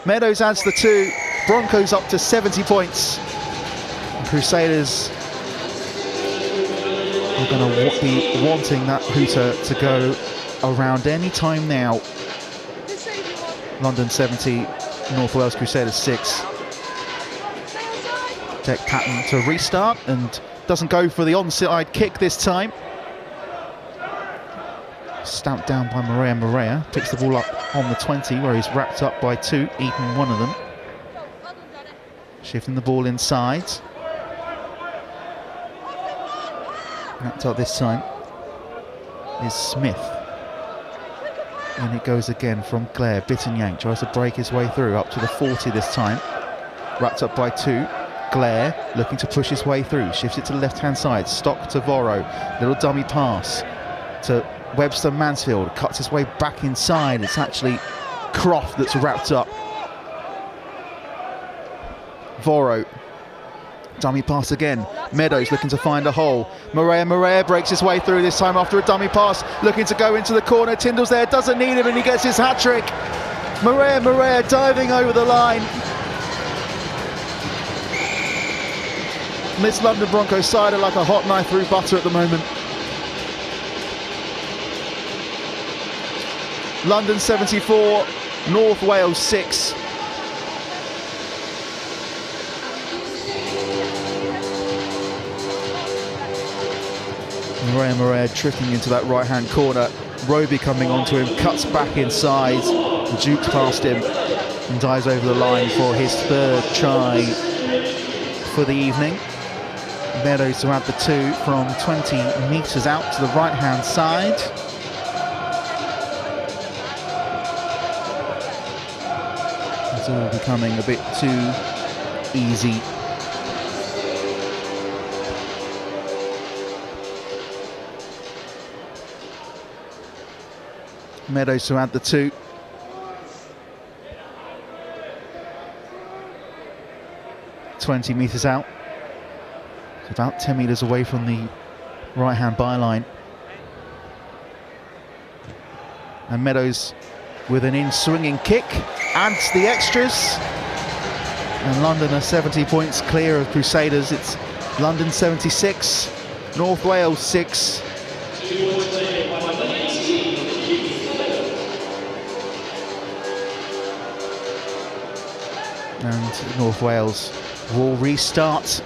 Meadows adds the 2, Broncos up to 70 points. And Crusaders are going to be wanting that hooter to go around any time now. London 70, North Wales Crusaders 6. Deck Patton to restart and doesn't go for the onside kick this time. Stamped down by Morea. Picks the ball up on the 20 where he's wrapped up by 2, eaten one of them. Shifting the ball inside. Wrapped up this time is Smith. And it goes again from Blair. Bittenyank tries to break his way through up to the 40 this time. Wrapped up by 2. Blair looking to push his way through. Shifts it to the left-hand side. Stock to Voro. Little dummy pass to Webster Mansfield. Cuts his way back inside. It's actually Croft that's wrapped up. Voro. Dummy pass again. Meadows looking to find a hole. Morea breaks his way through this time after a dummy pass. Looking to go into the corner. Tyndall's there, doesn't need him, and he gets his hat-trick. Morea diving over the line. Miss London Broncos side are like a hot knife through butter at the moment. London 74, North Wales 6. Morea drifting into that right-hand corner. Roby coming onto him, cuts back inside, jukes past him and dives over the line for his 3rd try for the evening. Meadows to add the 2 from 20 metres out to the right-hand side. It's all becoming a bit too easy. Meadows to add the 2. "20 metres out. It's about 10 metres away from the right-hand byline. And Meadows with an in-swinging kick adds the extras. And London are 70 points clear of Crusaders. It's London 76, North Wales 6. And North Wales will restart.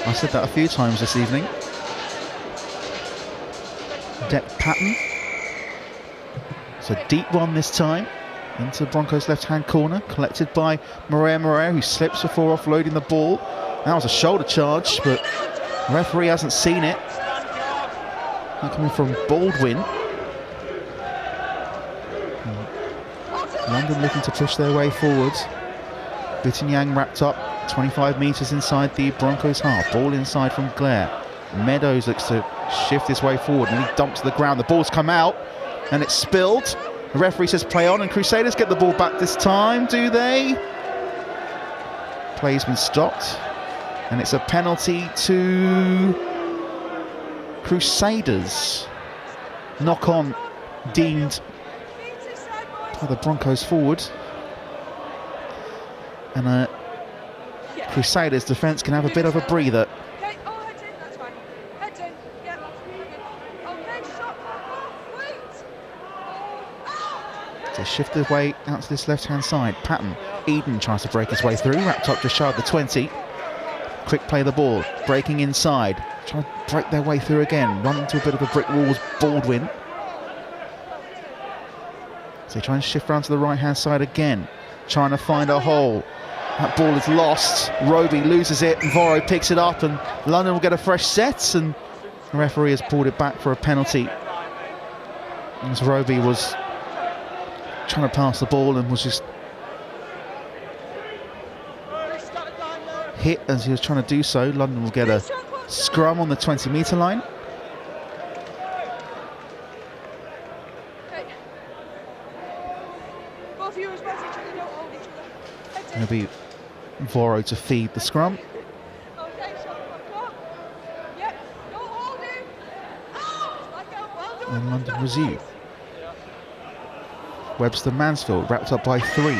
I said that a few times this evening. Deck Patton. It's a deep one this time. Into Broncos left-hand corner. Collected by Morea, who slips before offloading the ball. That was a shoulder charge, but the referee hasn't seen it. That coming from Baldwin. London looking to push their way forward. Bittenyank wrapped up 25 metres inside the Broncos half. Ball inside from Blair. Meadows looks to shift his way forward and he dumps to the ground. The ball's come out and it's spilled. The referee says play on, and Crusaders get the ball back this time, do they? Play's been stopped and it's a penalty to Crusaders. Knock on deemed by the Broncos forward. And Crusaders defence can have a bit of a breather. Okay, oh, head in, that's fine. Head in, yeah, oh, head shot, wait. They shift their way out to this left-hand side. Patton, Eden tries to break his way through, wrapped up just shy of the 20. Quick play the ball, breaking inside. Trying to break their way through again. Run into a bit of a brick wall was Baldwin. So they try and shift round to the right-hand side again. Trying to find a hole. That ball is lost. Roby loses it and Voro picks it up and London will get a fresh set, and the referee has pulled it back for a penalty. As Roby was trying to pass the ball and was just hit as he was trying to do so. London will get a scrum on the 20-metre line. Okay. Both of you respect each other, don't hold each other. It'll be Voro to feed the scrum. Okay, so come on. Yep, don't hold him. Back out, well done. And London resume. Webster Mansfield wrapped up by 3.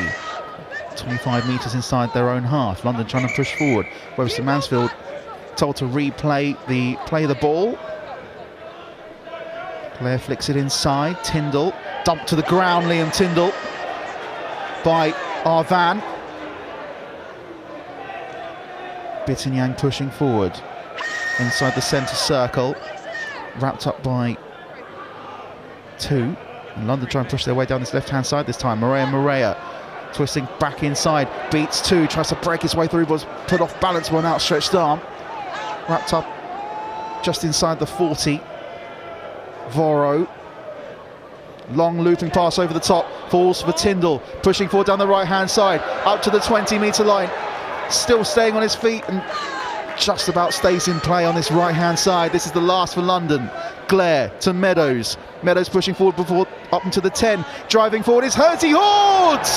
25 metres inside their own half. London trying to push forward. Webster Mansfield told to play the ball. Blair flicks it inside. Tyndall dumped to the ground. Liam Tyndall by Arvan. Bittinyang pushing forward inside the centre circle. Wrapped up by 2. And London trying to push their way down this left-hand side this time. Morea twisting back inside, beats 2, tries to break his way through, but was put off balance by an outstretched arm. Wrapped up just inside the 40. Voro. Long looping pass over the top, falls for Tyndall, pushing forward down the right-hand side, up to the 20-metre line. Still staying on his feet and just about stays in play on this right-hand side. This is the last for London. Glare to Meadows. Meadows pushing forward before up into the 10. Driving forward is Hersey Horde!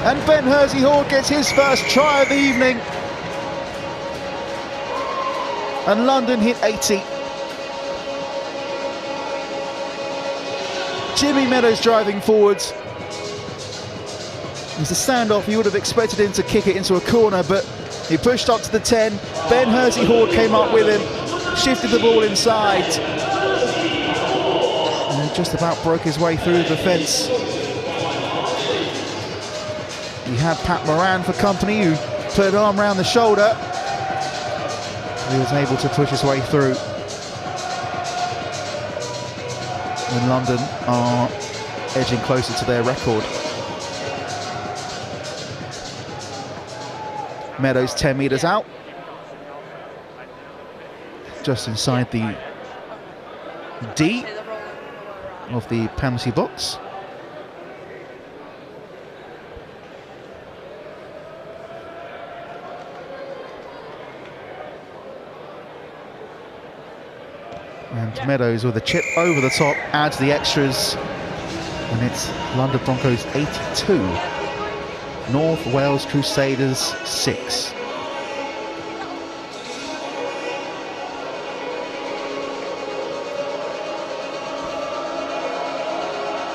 And Ben Hersey Horde gets his first try of the evening. And London hit 80. Jimmy Meadows driving forwards. It was a standoff. You would have expected him to kick it into a corner, but he pushed up to the 10. Ben Hersey Horde came up with him, shifted the ball inside, and just about broke his way through the defence. He had Pat Moran for company, who put an arm around the shoulder. He was able to push his way through. And London are edging closer to their record. Meadows 10 metres out. Just inside the D of the penalty box. And Meadows with a chip over the top adds the extras. And it's London Broncos 82. North Wales Crusaders 6.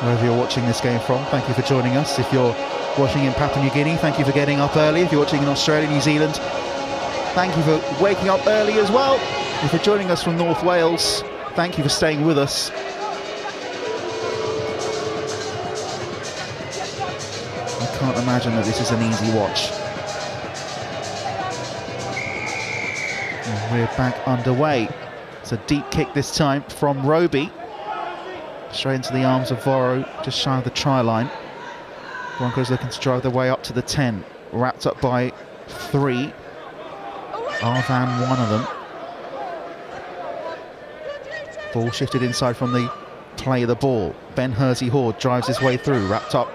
Wherever you're watching this game from, thank you for joining us. If you're watching in Papua New Guinea, thank you for getting up early. If you're watching in Australia, New Zealand, thank you for waking up early as well. If you're joining us from North Wales, thank you for staying with us. I can't imagine that this is an easy watch. And we're back underway. It's a deep kick this time from Roby. Straight into the arms of Voro, just shy of the try line. Broncos looking to drive their way up to the 10. Wrapped up by 3. Arvan, one of them. Ball shifted inside from the play of the ball. Ben Hersey Horde drives his way through, wrapped up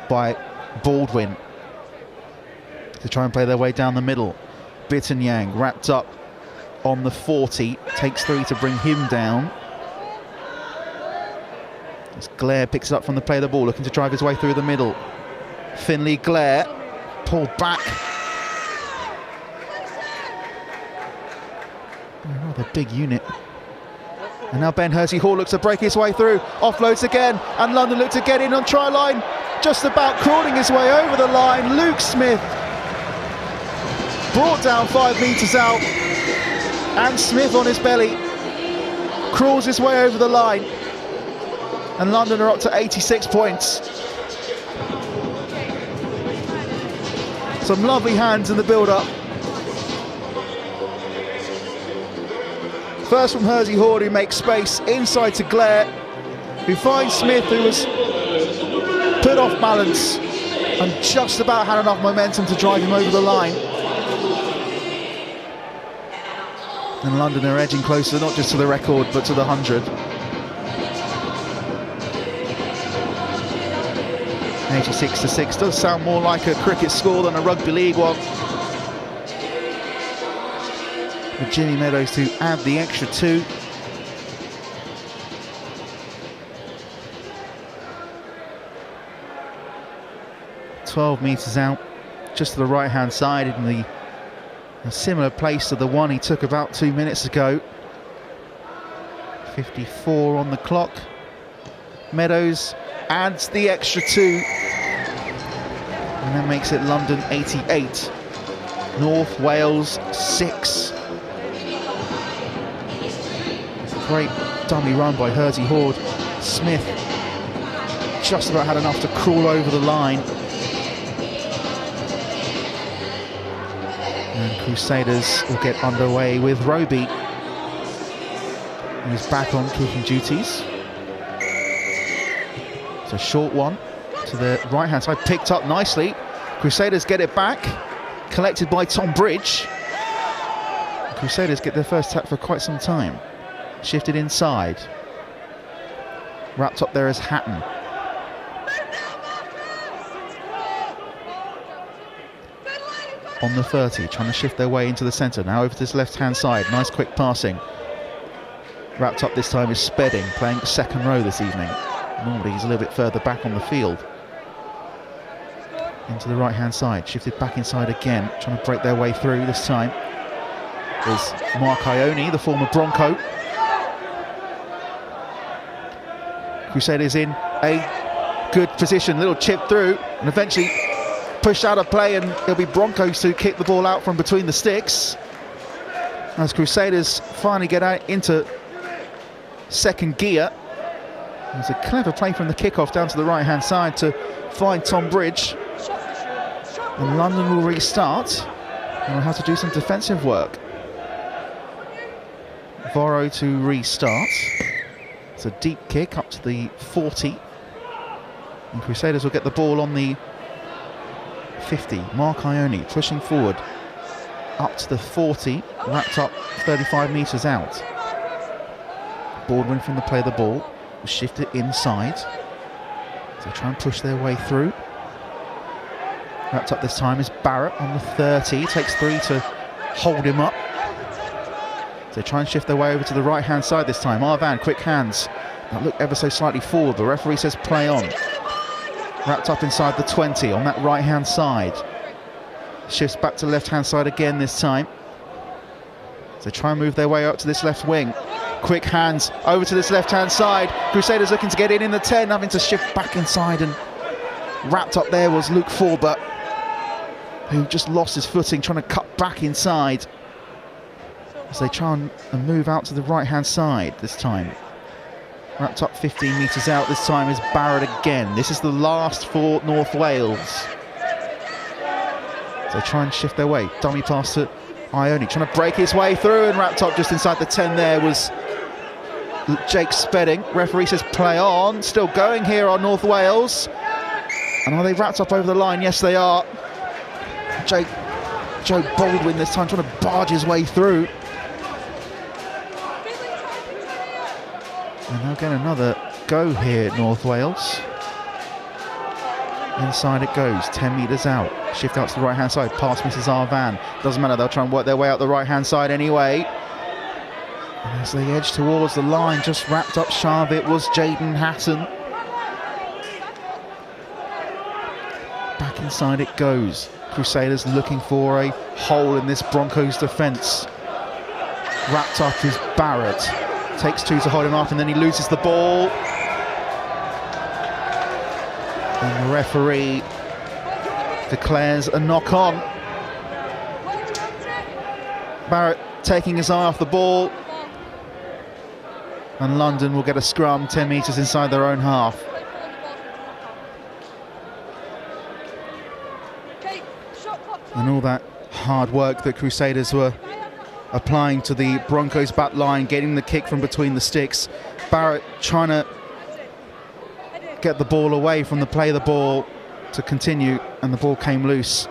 by Baldwin to try and play their way down the middle. Bittinyang wrapped up on the 40, takes 3 to bring him down. As Glare picks it up from the play of the ball, looking to drive his way through the middle. Finley Glare pulled back. Rather big unit. And now Ben Hersey Hall looks to break his way through, offloads again, and London look to get in on try line, just about crawling his way over the line. Luke Smith brought down 5 metres out, and Smith on his belly crawls his way over the line, and London are up to 86 points. Some lovely hands in the build-up. First from Hersey Horde, who makes space inside to Glare, who finds Smith, who was put off balance and just about had enough momentum to drive him over the line. And London are edging closer, not just to the record, but to the 100. 86-6 does sound more like a cricket score than a rugby league one. For Jimmy Meadows to add the extra 2. "12 metres out, just to the right-hand side in a similar place to the one he took about 2 minutes ago. 54 on the clock. Meadows adds the extra 2. And that makes it London 88. North Wales 6. Great dummy run by Hersey Horde. Smith just about had enough to crawl over the line. And Crusaders will get underway with Roby. He's back on kicking duties. It's a short one to the right-hand side, picked up nicely. Crusaders get it back, collected by Tom Bridge. Crusaders get their first tap for quite some time. Shifted inside. Wrapped up there as Hatton. On the 30, trying to shift their way into the centre. Now over to this left-hand side. Nice quick passing. Wrapped up this time is Spedding, playing second row this evening. Normally he's a little bit further back on the field. Into the right-hand side. Shifted back inside again. Trying to break their way through this time. Is Mark Ione, the former Bronco. Crusaders in a good position. Little chip through. And eventually pushed out of play, and it'll be Broncos to kick the ball out from between the sticks as Crusaders finally get out into second gear. There's a clever play from the kickoff down to the right-hand side to find Tom Bridge, and London will restart and will have to do some defensive work. Voro to restart. It's a deep kick up to the 40, and Crusaders will get the ball on the 50. Mark Ione pushing forward up to the 40, wrapped up 35 metres out. Baldwin from the play of the ball will shift it inside. So try and push their way through. Wrapped up this time is Barrett on the 30. Takes 3 to hold him up. So try and shift their way over to the right-hand side this time. Arvan, quick hands. That look ever so slightly forward. The referee says play on. Wrapped up inside the 20 on that right-hand side. Shifts back to left-hand side again this time. So try and move their way up to this left wing. Quick hands over to this left-hand side. Crusaders looking to get in the 10, having to shift back inside, and wrapped up there was Luke Forbert, who just lost his footing trying to cut back inside as they try and move out to the right-hand side this time. Wrapped up 15 metres out this time is Barrett again. This is the last for North Wales. So try and shift their way. Dummy pass to Ione, trying to break his way through, and wrapped up just inside the 10 there was Jake Spedding. Referee says play on. Still going here on North Wales. And are they wrapped up over the line? Yes, they are. Joe Baldwin this time trying to barge his way through. And they'll get another go here at North Wales. Inside it goes, 10 metres out. Shift out to the right-hand side, pass misses Arvan. Doesn't matter, they'll try and work their way out the right-hand side anyway. And as they edge towards the line, just wrapped up shy of it was Jaden Hatton. Back inside it goes. Crusaders looking for a hole in this Broncos defence. Wrapped up is Barrett. Takes 2 to hold him up, and then he loses the ball. And the referee declares a knock on. Barrett taking his eye off the ball. And London will get a scrum 10 metres inside their own half. And all that hard work that Crusaders were applying to the Broncos back line, getting the kick from between the sticks. Barrett trying to get the ball away from the play of the ball to continue, and the ball came loose.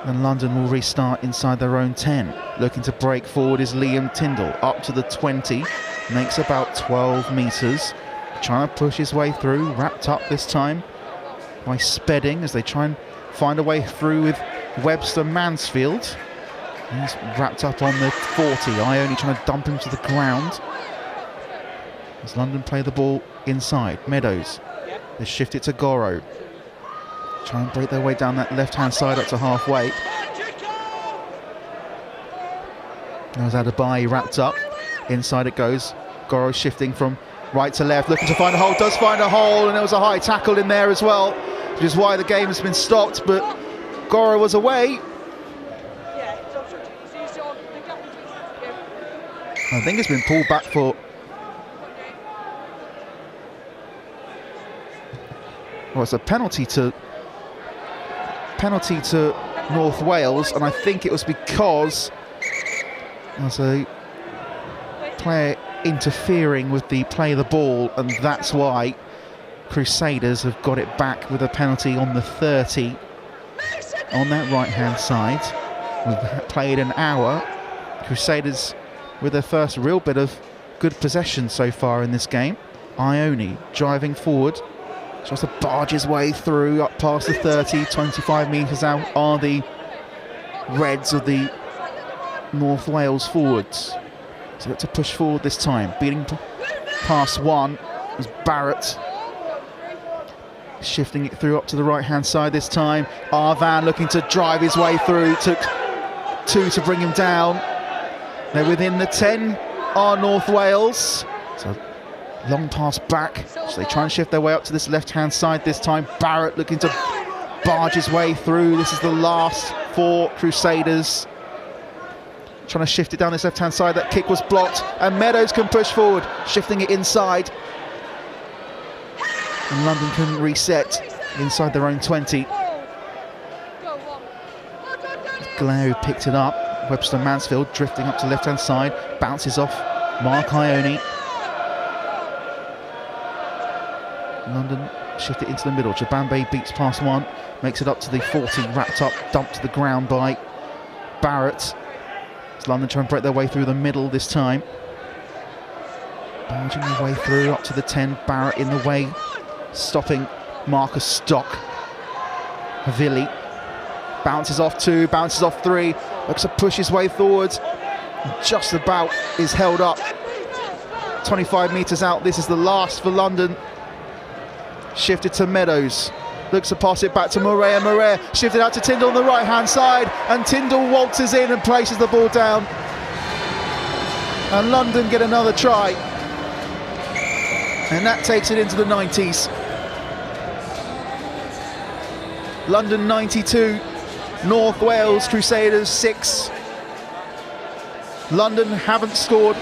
And London will restart inside their own 10. Looking to break forward is Liam Tyndall, up to the 20, makes about 12 metres. Trying to push his way through, wrapped up this time by Spedding as they try and find a way through with Webster Mansfield. He's wrapped up on the 40. Ione trying to dump him to the ground. As London play the ball inside. Meadows. They shift it to Goro. Try and break their way down that left-hand side up to halfway. There's Adebayo wrapped up. Inside it goes. Goro shifting from right to left, looking to find a hole. Does find a hole, and there was a high tackle in there as well, which is why the game has been stopped, but Goro was away. I think it's been pulled back for... Well, it's a penalty to North Wales, and I think it was because there's a player interfering with the play of the ball, and that's why Crusaders have got it back with a penalty on the 30 on that right-hand side. We've played an hour. Crusaders with their first real bit of good possession so far in this game. Ione driving forward, tries to barge his way through up past the 30, 25 metres out are the Reds of the North Wales forwards. So to push forward this time, beating past one was Barrett. Shifting it through up to the right-hand side this time. Arvan looking to drive his way through, took two to bring him down. They're within the 10 are North Wales. So long pass back, so they try and shift their way up to this left-hand side this time. Barrett looking to barge his way through. This is the last for Crusaders. Trying to shift it down this left-hand side. That kick was blocked, and Meadows can push forward, shifting it inside. And London can reset inside their own 20. Glare picked it up. Webster Mansfield drifting up to left-hand side, bounces off Mark Ione. London shift it into the middle. Jabambe beats past one, makes it up to the 40, wrapped up, dumped to the ground by Barrett. As London try and break their way through the middle this time. Barging their way through up to the 10, Barrett in the way, stopping Marcus Stock. Havili bounces off two, bounces off three, looks to push his way forwards, just about is held up. 25 metres out, this is the last for London. Shifted to Meadows, looks to pass it back to Morea. Morea shifted out to Tyndall on the right hand side, and Tyndall waltzes in and places the ball down, and London get another try, and that takes it into the 90s. London 92, North Wales Crusaders 6. London haven't scored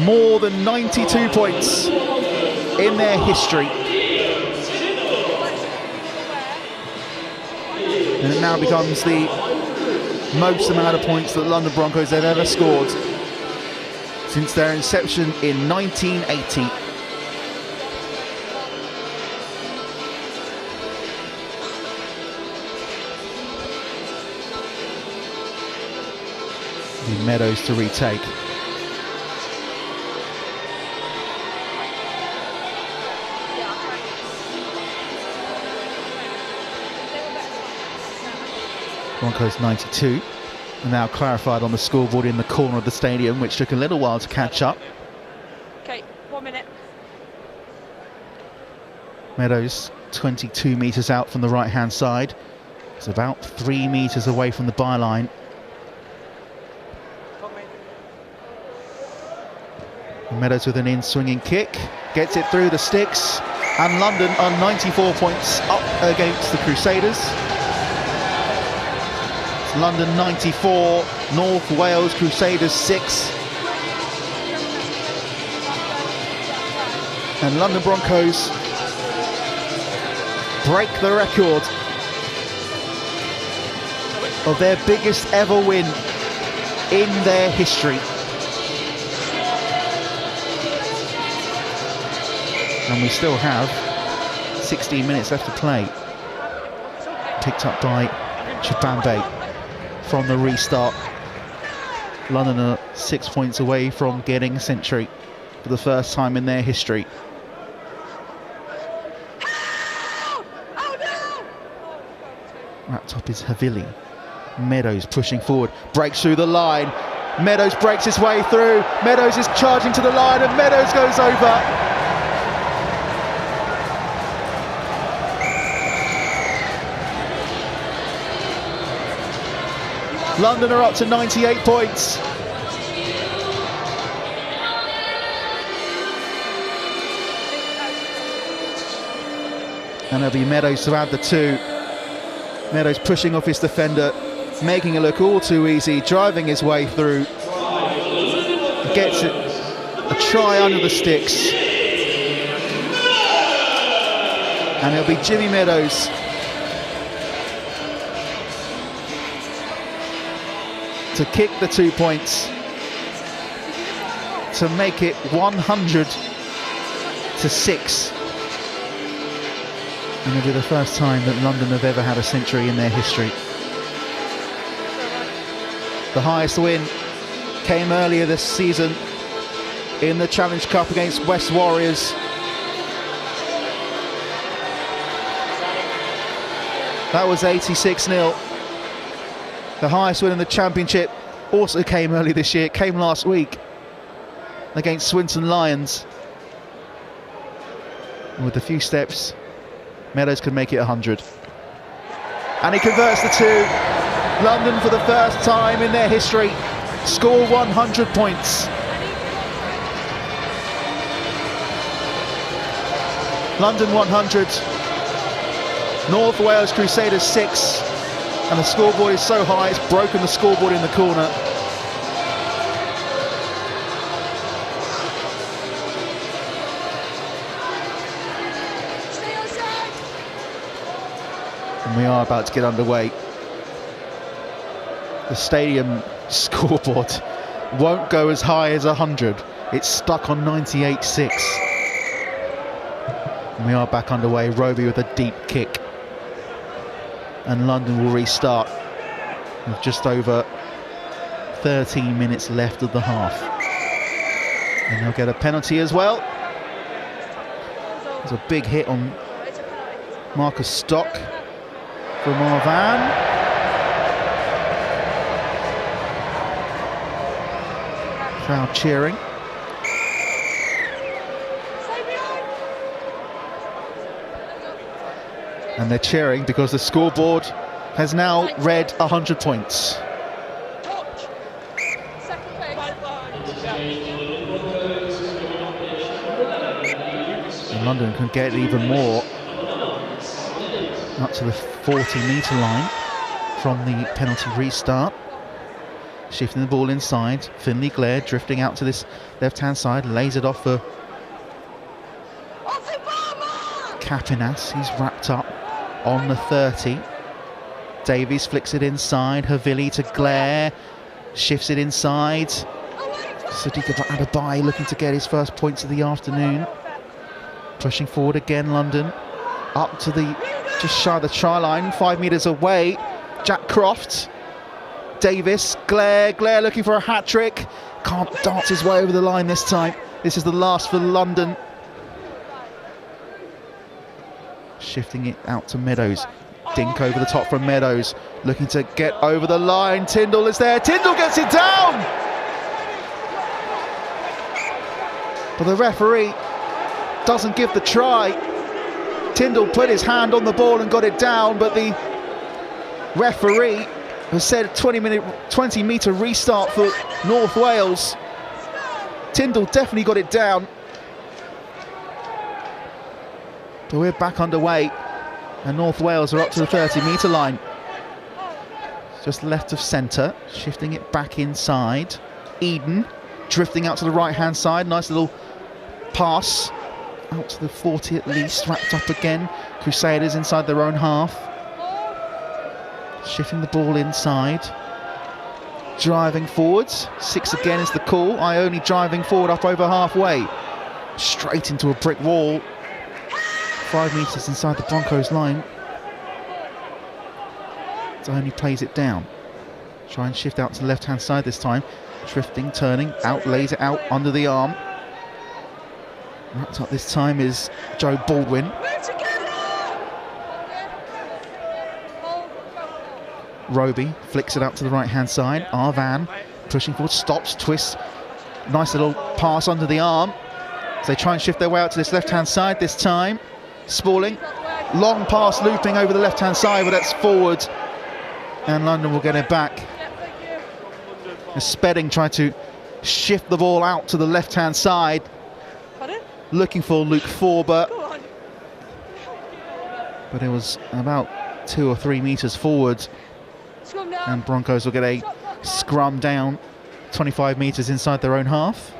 more than 92 points in their history. And it now becomes the most amount of points that London Broncos have ever scored since their inception in 1980. Meadows to retake. Broncos 92, and now clarified on the scoreboard in the corner of the stadium, which took a little while to catch up. Okay, 1 minute. Meadows 22 metres out from the right hand side. It's about 3 metres away from the byline. Meadows with an in-swinging kick, gets it through the sticks, and London are 94 points up against the Crusaders. It's London 94, North Wales Crusaders 6. And London Broncos break the record of their biggest ever win in their history. And we still have 16 minutes left to play. Picked up by Chibambe from the restart. London are 6 points away from getting a century for the first time in their history. Wrapped up is Havili. Meadows pushing forward, breaks through the line. Meadows breaks his way through. Meadows is charging to the line and Meadows goes over. London are up to 98 points. And it'll be Meadows to add the 2. Meadows pushing off his defender, making it look all too easy, driving his way through. Gets it, a try under the sticks. And it'll be Jimmy Meadows to kick the 2 points to make it 100-6. And it'll be the first time that London have ever had a century in their history. The highest win came earlier this season in the Challenge Cup against West Warriors. That was 86-0. The highest win in the championship also came early this year. It came last week against Swinton Lions. And with a few steps, Meadows could make it 100. And he converts the 2. London, for the first time in their history, score 100 points. London 100, North Wales Crusaders 6. And the scoreboard is so high, it's broken the scoreboard in the corner. And we are about to get underway. The stadium scoreboard won't go as high as 100. It's stuck on 98-6. And we are back underway. Roby with a deep kick. And London will restart with just over 13 minutes left of the half. And they'll get a penalty as well. There's a big hit on Marcus Stock from Marvan. Crowd cheering. And they're cheering because the scoreboard has now read 100 points. And London can get even more, up to the 40-metre line from the penalty restart. Shifting the ball inside, Finley Glare drifting out to this left-hand side, lays it off for Kapinas. He's wrapped up on the 30. Davies flicks it inside, Havili to Glare, shifts it inside. Sadiq Adebayo looking to get his first points of the afternoon. Pushing forward again, London. Up to the, just shy of the try line, 5 metres away. Jack Croft. Davis, Glare looking for a hat-trick. Can't dance his way over the line this time. This is the last for London. Shifting it out to Meadows. Dink over the top from Meadows. Looking to get over the line. Tyndall is there. Tyndall gets it down! But the referee doesn't give the try. Tyndall put his hand on the ball and got it down, but the referee has said 20-metre restart for North Wales. Tyndall definitely got it down. But we're back underway, and North Wales are up to the 30-metre line. Just left of centre, shifting it back inside. Eden drifting out to the right-hand side. Nice little pass out to the 40 at least, wrapped up again. Crusaders inside their own half. Shifting the ball inside. Driving forwards. 6 again is the call. Ione driving forward up over halfway. Straight into a brick wall. 5 metres inside the Broncos line. Ione plays it down. Try and shift out to the left-hand side this time. Drifting, turning, out, lays it out under the arm. Wrapped up this time is Joe Baldwin. Roby flicks it out to the right-hand side. Arvan pushing forward, stops, twists. Nice little pass under the arm. As they try and shift their way out to this left-hand side this time. Spalling, long pass looping over the left-hand side, but that's forward. And London will get it back. As Spedding tried to shift the ball out to the left-hand side. Looking for Luke Forber. But it was about 2 or 3 metres forward. And Broncos will get a scrum down 25 metres inside their own half.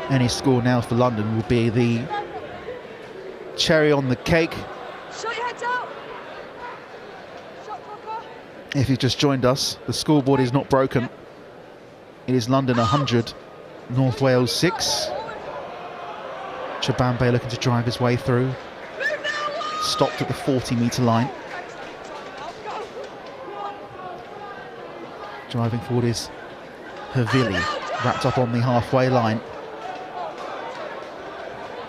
Any score now for London will be the cherry on the cake. If you've just joined us, the scoreboard is not broken. It is London 100, North Wales 6. Chabambe looking to drive his way through. Stopped at the 40-metre line. Driving forward is Havili, wrapped up on the halfway line.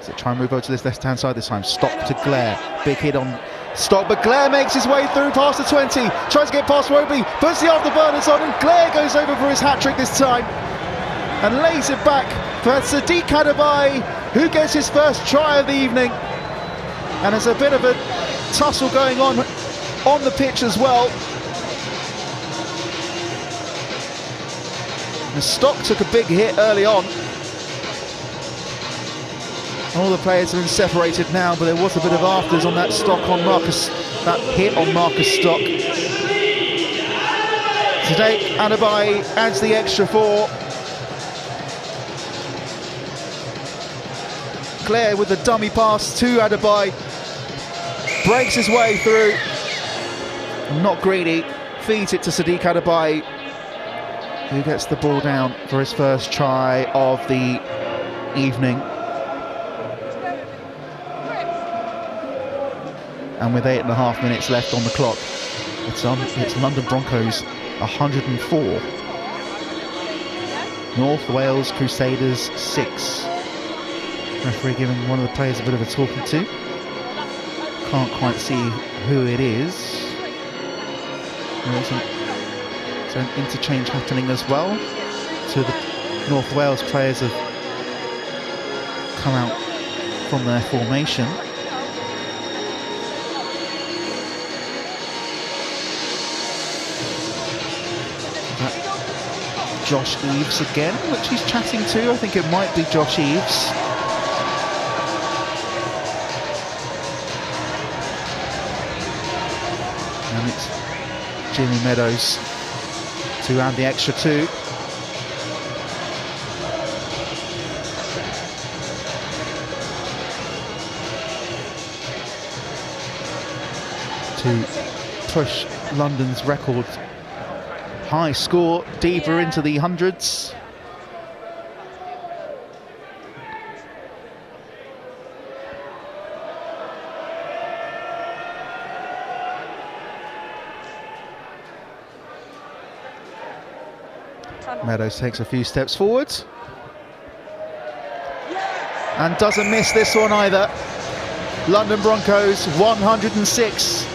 So try and move over to this left-hand side this time. Stock to Glare. Big hit on Stock, but Glare makes his way through past the 20. Tries to get past Roby, puts the afterburners on, and Glare goes over for his hat-trick this time. And lays it back for Sadiq Kadabai, who gets his first try of the evening. And there's a bit of a tussle going on the pitch as well. The Stock took a big hit early on. All the players have been separated now, but there was a bit of afters on that Stock on Marcus, that hit on Marcus Stock. Sadiq Kadabai adds the extra 4. Claire with the dummy pass to Adebayo, breaks his way through, not greedy, feeds it to Sadiq Adebayo, who gets the ball down for his first try of the evening. And with 8.5 minutes left on the clock, it's London Broncos 104, North Wales Crusaders 6. Referee giving one of the players a bit of a talking to. Can't quite see who it is. There's an interchange happening as well. So the North Wales players have come out from their formation. Josh Eves again, which he's chatting to. I think it might be Josh Eves. And it's Jimmy Meadows to add the extra 2. To push London's record high score deeper into the hundreds. Meadows takes a few steps forward and doesn't miss this one either. London Broncos 106,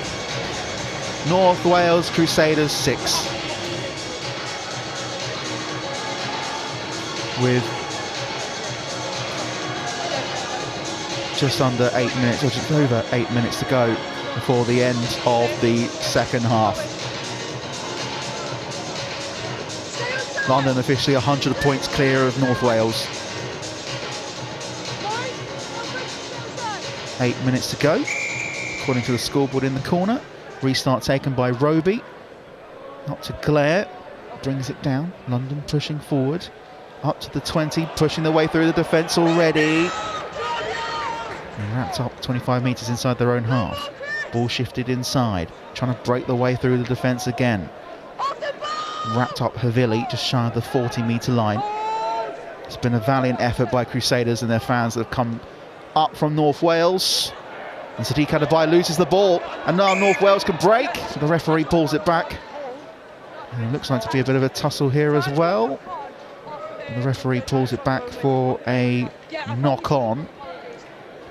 North Wales Crusaders 6. With just under 8 minutes, or just over 8 minutes to go before the end of the second half. London officially 100 points clear of North Wales. 8 minutes to go, according to the scoreboard in the corner. Restart taken by Roby. Not to Glare, brings it down. London pushing forward. Up to the 20, pushing their way through the defence already. And wrapped up 25 metres inside their own half. Ball shifted inside, trying to break the way through the defence again. Wrapped up Havili, just shy of the 40-metre line. It's been a valiant effort by Crusaders and their fans that have come up from North Wales. And Sadiq Kadabai loses the ball, and now North Wales can break, so the referee pulls it back. And it looks like to be a bit of a tussle here as well. And the referee pulls it back for a knock-on.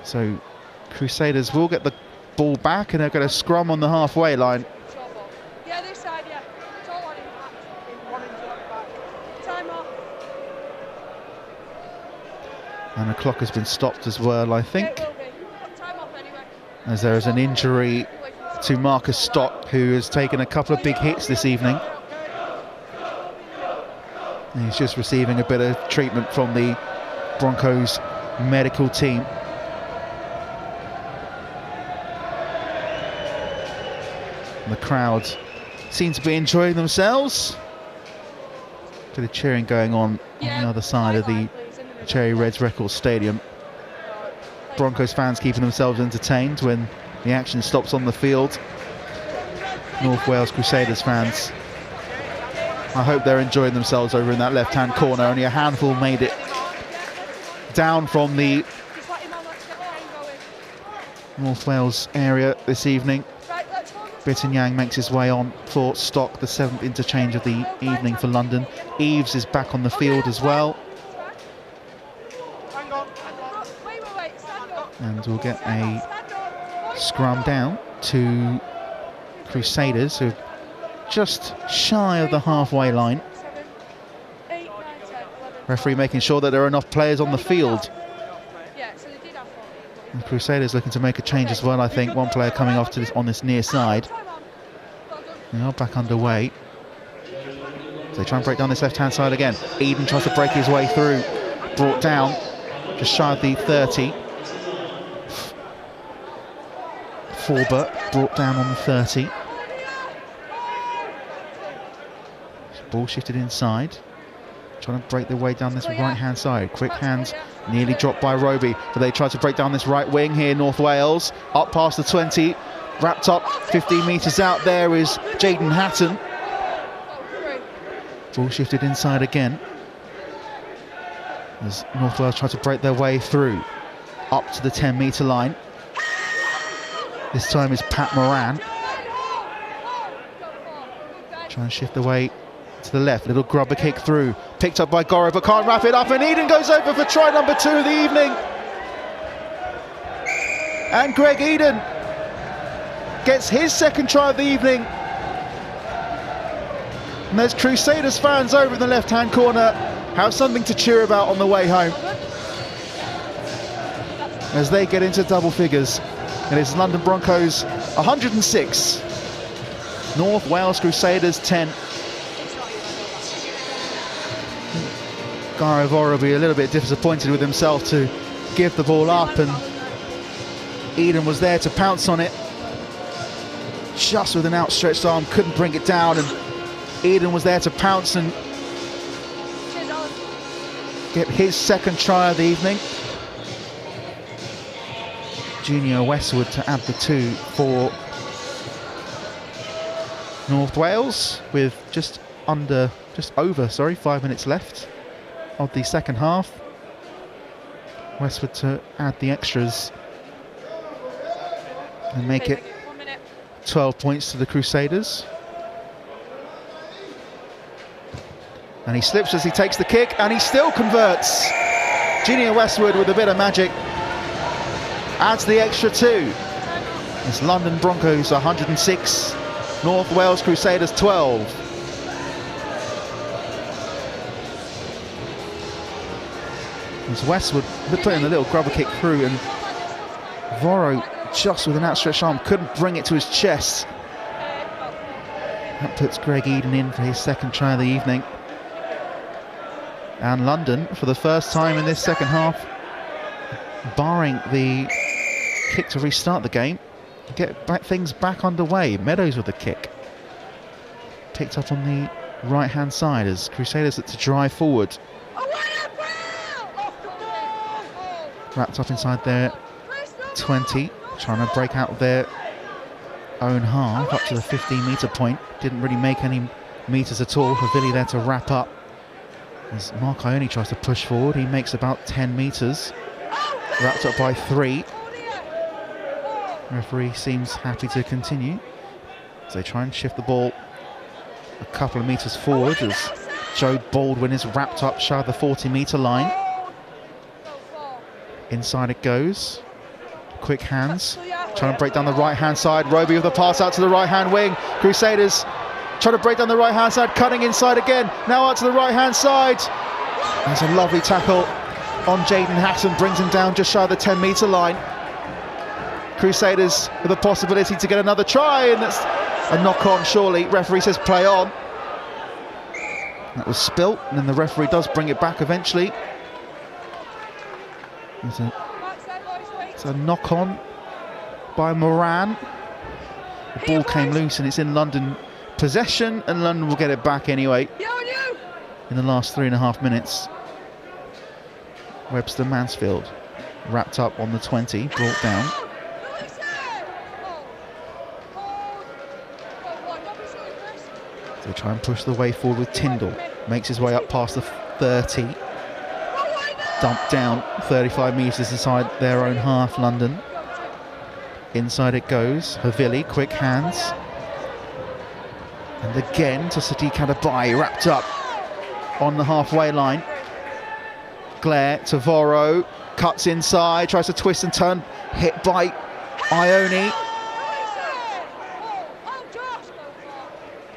So Crusaders will get the ball back and they're going to scrum on the halfway line. Yeah, this side, yeah. It's all on impact. Time off. And the clock has been stopped as well, I think, It will be. Time off anyway. as there is an injury to Marcus Stock, who has taken a couple of big hits this evening. And he's just receiving a bit of treatment from the Broncos medical team. And the crowd seem to be enjoying themselves. Bit of cheering going on the other side of the Cherry Reds Records Stadium. Broncos fans keeping themselves entertained when the action stops on the field. North Wales Crusaders fans, I hope they're enjoying themselves over in that left-hand corner. Only a handful made it down from the North Wales area this evening. Bittinyang makes his way on for Stock, the 7th interchange of the evening for London. Eves is back on the field as well. And we'll get a scrum down to Crusaders, who are just shy of the halfway line. Referee making sure that there are enough players on the field. And Crusaders looking to make a change as well, I think. One player coming off to this, on this near side. They are back underway. So they try and break down this left-hand side again. Eden tries to break his way through. Brought down just shy of the 30. Forbert brought down on the 30. Ball shifted inside. Trying to break their way down this right-hand side. Quick hands, nearly dropped by Roby, but they try to break down this right wing here, North Wales. Up past the 20, wrapped up 15 metres out there is Jaden Hatton. Ball shifted inside again, as North Wales try to break their way through. Up to the 10-metre line. This time is Pat Moran. Trying to shift the way to the left, little grubber kick through, picked up by Goro but can't wrap it up, and Eden goes over for try number 2 of the evening. And Greg Eden gets his 2nd try of the evening. And there's Crusaders fans over in the left-hand corner, have something to cheer about on the way home as they get into double figures. And it's London Broncos 106, North Wales Crusaders 10. Garo Vora will be a little bit disappointed with himself to give the ball up, and Eden was there to pounce on it just with an outstretched arm, couldn't bring it down, and Eden was there to pounce and get his 2nd try of the evening. Junior Westwood to add the 2 for North Wales with just over 5 minutes left of the second half. Westwood to add the extras and make it 12 points to the Crusaders. And he slips as he takes the kick, and he still converts. Junior Westwood with a bit of magic adds the extra 2. It's London Broncos 106, North Wales Crusaders 12. As Westwood putting a little grubber kick through, and Voro just with an outstretched arm couldn't bring it to his chest. That puts Greg Eden in for his 2nd try of the evening. And London, for the first time in this second half, barring the kick to restart the game, get things back underway. Meadows with the kick. Picked up on the right-hand side as Crusaders look to drive forward. Wrapped up inside their 20, trying to break out of their own half up to the 15-metre point. Didn't really make any metres at all for Billy there to wrap up. As Mark Ione tries to push forward, he makes about 10 metres. Wrapped up by 3. Referee seems happy to continue as they try and shift the ball a couple of metres forward as Joe Baldwin is wrapped up shy of the 40-metre line. Inside it goes. quick hands, trying to break down the right-hand side. Roby with the pass out to the right-hand wing. Crusaders trying to break down the right-hand side, cutting inside again. Now out to the right-hand side. There's a lovely tackle on Jaden Hatton, brings him down just shy of the 10-metre line. Crusaders with a possibility to get another try, and that's a knock-on, surely. Referee says play on. That was spilt, and then the referee does bring it back eventually. It's a knock-on by Moran. The ball came loose and it's in London possession, and London will get it back anyway in the last 3.5 minutes. Webster Mansfield wrapped up on the 20, brought down. They try and push the way forward with Tyndall. Makes his way up past the 30. Dumped down 35 metres inside their own half, London. Inside it goes. Havili, quick hands. And again to Sadiq Adabai, wrapped up on the halfway line. Glare to Voro, cuts inside, tries to twist and turn, hit by Ione.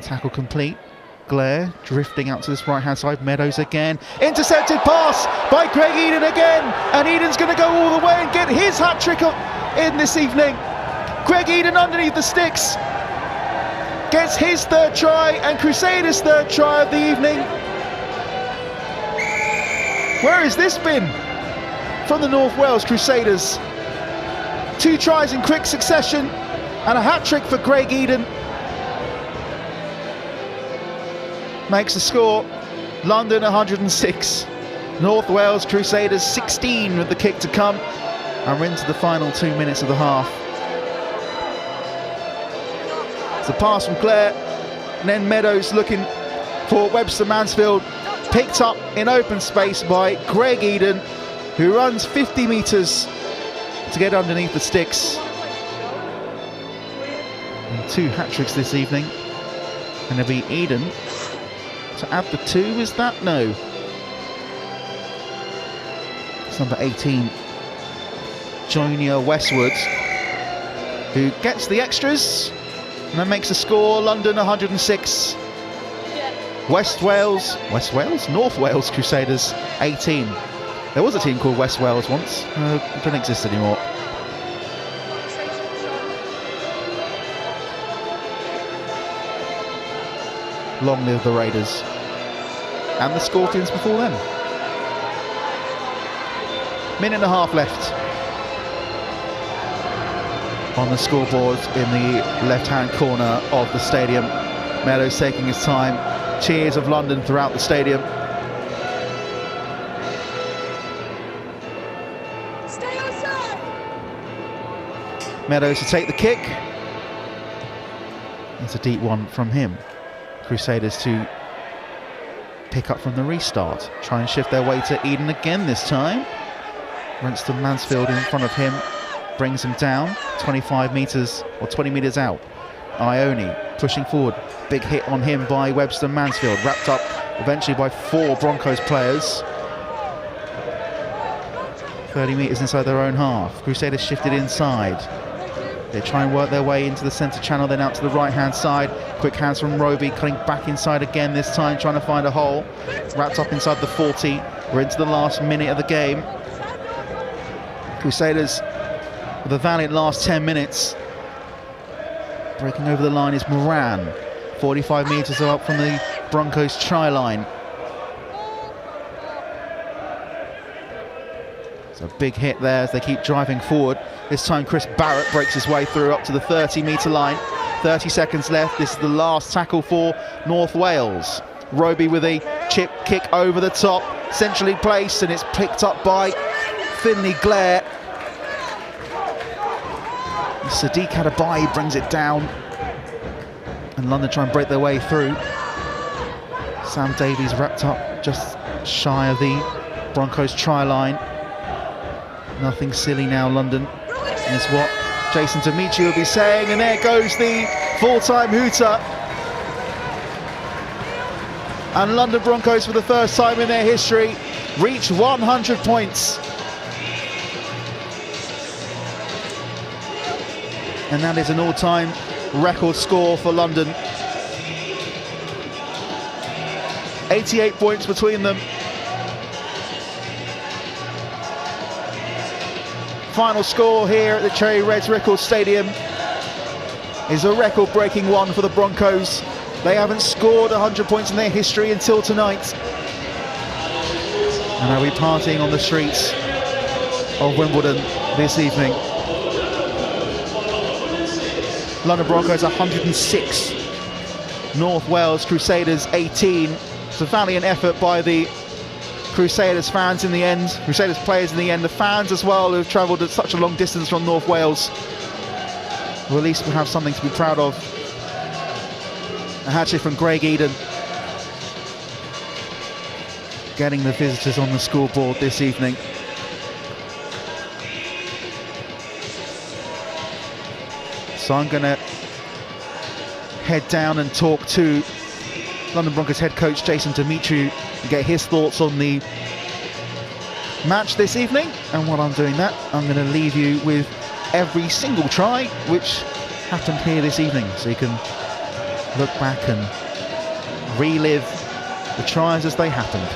Tackle complete. Glare drifting out to this right hand side. Meadows again, intercepted pass by Greg Eden again, and Eden's going to go all the way and get his hat-trick in this evening. Greg Eden underneath the sticks gets his third try and Crusaders' third try of the evening. Where has this been from the North Wales Crusaders? 2 tries in quick succession and a hat-trick for Greg Eden. Makes the score. London 106, North Wales Crusaders 16 with the kick to come, and we're into the final 2 minutes of the half. It's a pass from Clare, and then Meadows looking for Webster Mansfield, picked up in open space by Greg Eden, who runs 50 metres to get underneath the sticks. And 2 hat-tricks this evening, and it'll be Eden to add the 2, is that? No. It's number 18, Junior Westwood, who gets the extras, and that makes the score London 106. North Wales Crusaders 18. There was a team called West Wales once, it doesn't exist anymore. Long live the Raiders and the Scorpions before them. Minute and a half left on the scoreboard in the left-hand corner of the stadium. Meadows taking his time. Cheers of London throughout the stadium. Stay outside. Meadows to take the kick. It's a deep one from him. Crusaders to pick up from the restart. Try and shift their way to Eden again this time. Runs to Mansfield in front of him. Brings him down 25 metres or 20 metres out. Ione pushing forward. Big hit on him by Webster Mansfield. Wrapped up eventually by 4 Broncos players. 30 metres inside their own half. Crusaders shifted inside. They try and work their way into the centre channel, then out to the right-hand side. Quick hands from Roby, cutting back inside again this time, trying to find a hole. Wrapped up inside the 40. We're into the last minute of the game. Crusaders with a valiant last 10 minutes. Breaking over the line is Moran. 45 metres up from the Broncos try line. It's a big hit there as they keep driving forward. This time Chris Barrett breaks his way through up to the 30-metre line. 30 seconds left. This is the last tackle for North Wales. Roby with a chip kick over the top, centrally placed, and it's picked up by Finley Glare. Sadiq Adabai brings it down, and London try and break their way through. Sam Davies wrapped up just shy of the Broncos try line. Nothing silly now, London, is what Jason Dimitri will be saying, and there goes the full-time hooter. And London Broncos, for the first time in their history, reach 100 points. and that is an all-time record score for London. 88 points between them. Final score here at the Cherry Reds Record Stadium is a record-breaking one for the Broncos. They haven't scored 100 points in their history until tonight, and they'll be partying on the streets of Wimbledon this evening. London Broncos 106, North Wales Crusaders 18. It's a valiant effort by the Crusaders fans in the end, Crusaders players in the end, the fans as well, who have travelled at such a long distance from North Wales. Well, at least we have something to be proud of. A hat-trick from Greg Eden, getting the visitors on the scoreboard this evening. So I'm going to head down and talk to London Broncos head coach Jason Demetriou and get his thoughts on the match this evening. And while I'm doing that, I'm going to leave you with every single try which happened here this evening, so you can look back and relive the tries as they happened.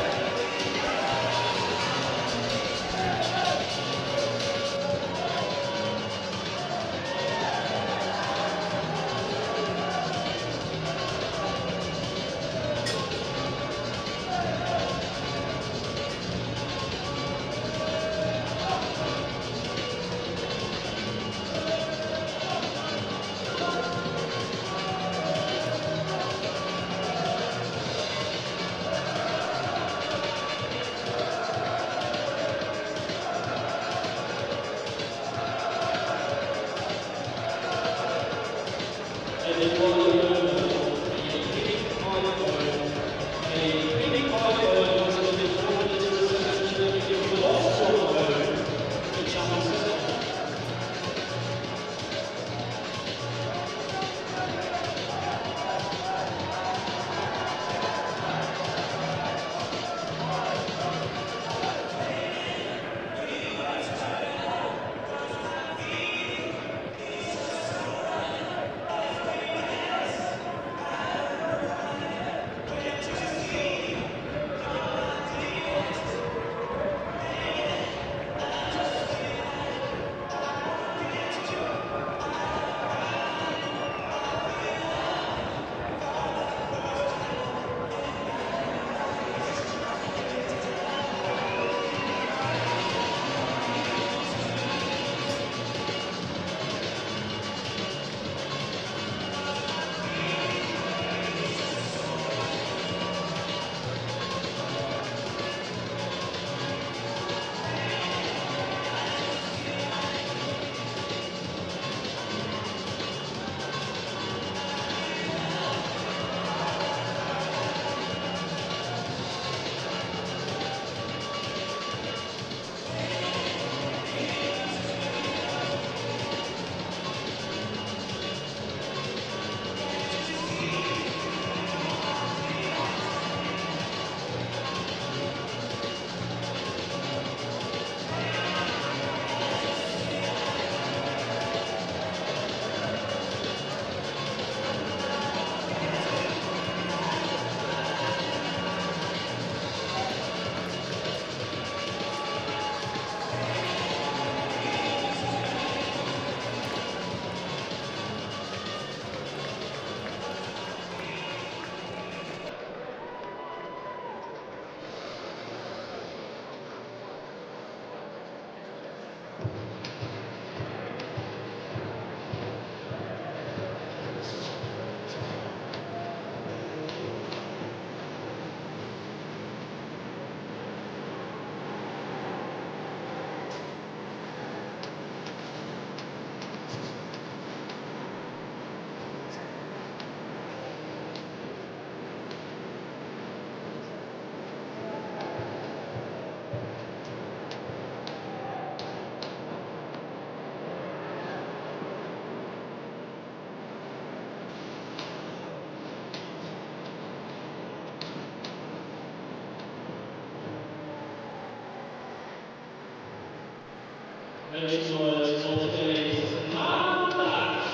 Make some noise for today's man match.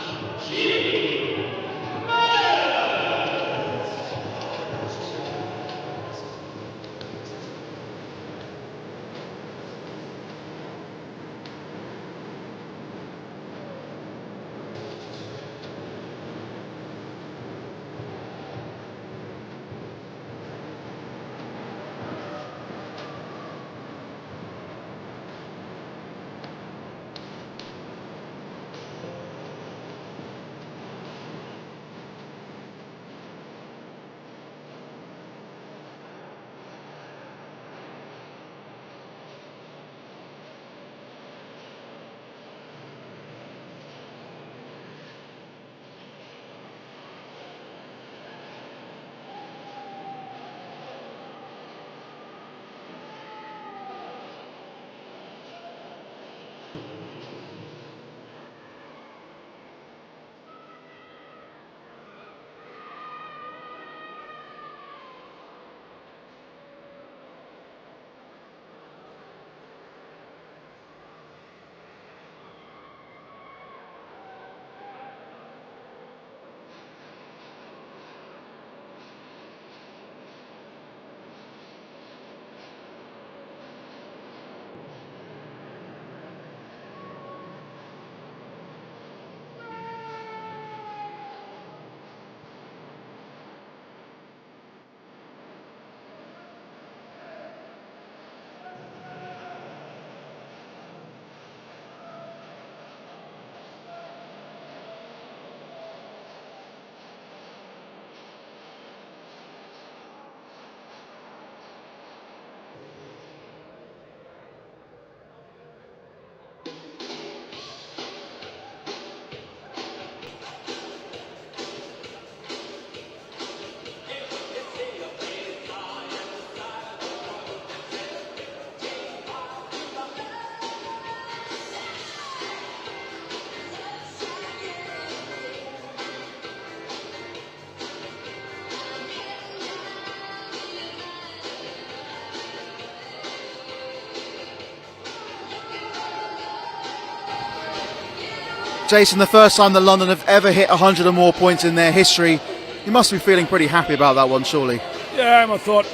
Jason, the first time that London have ever hit 100 or more points in their history. You must be feeling pretty happy about that one, surely. Yeah, and I thought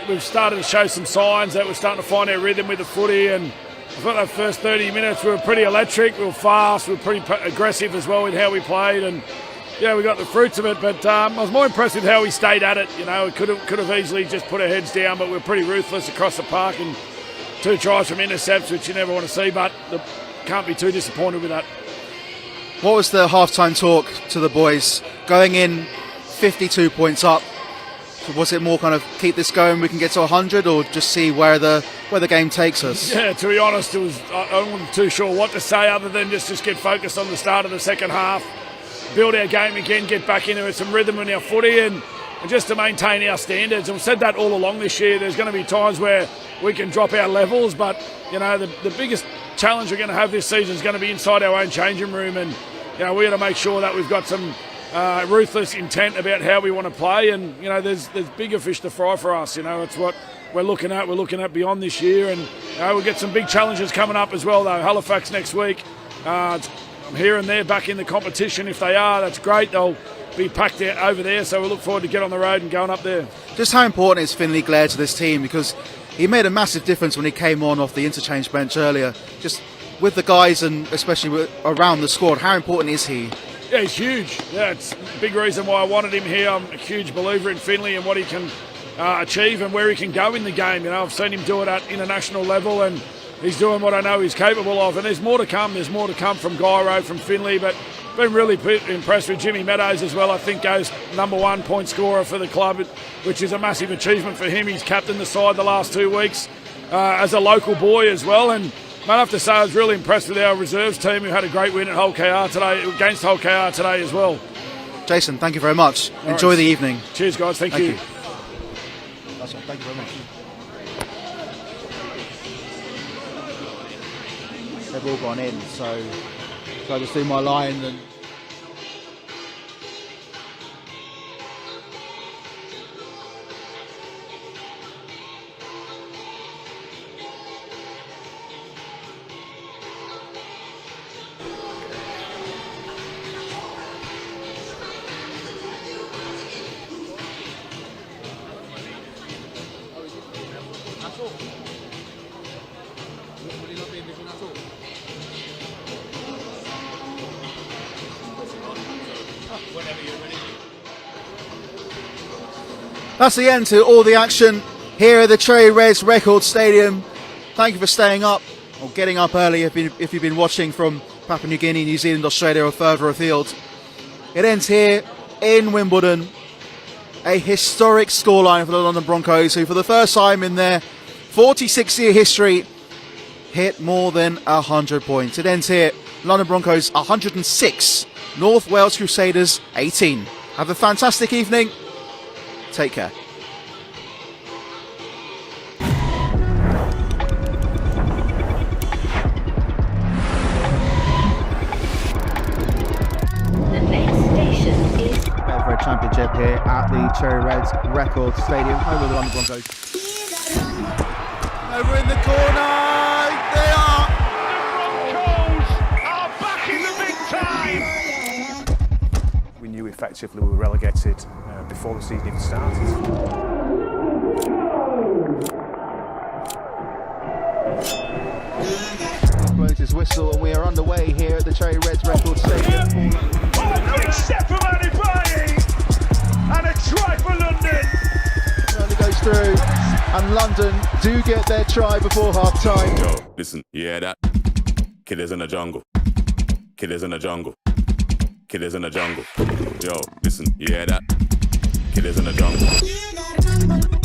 we've started to show some signs that we're starting to find our rhythm with the footy, and I thought that first 30 minutes we were pretty electric, we were fast, we were pretty aggressive as well with how we played, and yeah, we got the fruits of it, but I was more impressed with how we stayed at it. You know, we could have easily just put our heads down, but we were pretty ruthless across the park, and 2 tries from intercepts, which you never want to see, but can't be too disappointed with that. What was the halftime talk to the boys? Going in 52 points up, was it more kind of keep this going, we can get to 100, or just see where the game takes us? Yeah, to be honest, I wasn't too sure what to say other than just get focused on the start of the second half, build our game again, get back into some rhythm in our footy, and just to maintain our standards. And we've said that all along this year. There's going to be times where we can drop our levels, but you know the biggest challenge we're going to have this season is going to be inside our own changing room, and you know we got to make sure that we've got some ruthless intent about how we want to play, and you know there's bigger fish to fry for us. You know it's what we're looking at. We're looking at beyond this year, and you know, we'll get some big challenges coming up as well. Though Halifax next week, I'm here and there back in the competition. If they are, that's great. They'll be packed over there, so we look forward to get on the road and going up there. Just how important is Finlay Glare to this team, because he made a massive difference when he came on off the interchange bench earlier. Just with the guys and especially around the squad, how important is he? Yeah, he's huge. Yeah, it's a big reason why I wanted him here. I'm a huge believer in Finlay and what he can achieve and where he can go in the game. You know, I've seen him do it at international level, and he's doing what I know he's capable of. And there's more to come. There's more to come from Gyro, from Finlay, but been really impressed with Jimmy Meadows as well. I think goes #1 point scorer for the club, which is a massive achievement for him. He's captained the side the last 2 weeks as a local boy as well. And I have to say I was really impressed with our reserves team, who had a great win at Hull KR today, against Hull KR today as well. Jason, thank you very much. Enjoy the evening. Cheers, guys. Thank you. That's right. Thank you very much. They've all gone in, so I just do my line and. That's the end to all the action here at the Cherry Reds Record Stadium. Thank you for staying up or getting up early if you've been watching from Papua New Guinea, New Zealand, Australia or further afield. It ends here in Wimbledon. A historic scoreline for the London Broncos, who for the first time in their 46-year history hit more than 100 points. It ends here. London Broncos 106, North Wales Crusaders 18. Have a fantastic evening. Take care. The next station is BETFRED Championship here at the Cherry Reds Record Stadium, home of the London Broncos. Over in the corner, they are! The Broncos are back in the big time! We knew effectively we were relegated before the season even started. Blows his whistle and we are underway here at the Cherry Reds Record Stadium. Oh, big step from Andy Bryant! And a try for London! Only goes through, and London do get their try before half time. Yo, listen, you hear that? Killers in the jungle. Killers in the jungle. Killers in the jungle. Yo, listen, you hear that? Killers in the jungle.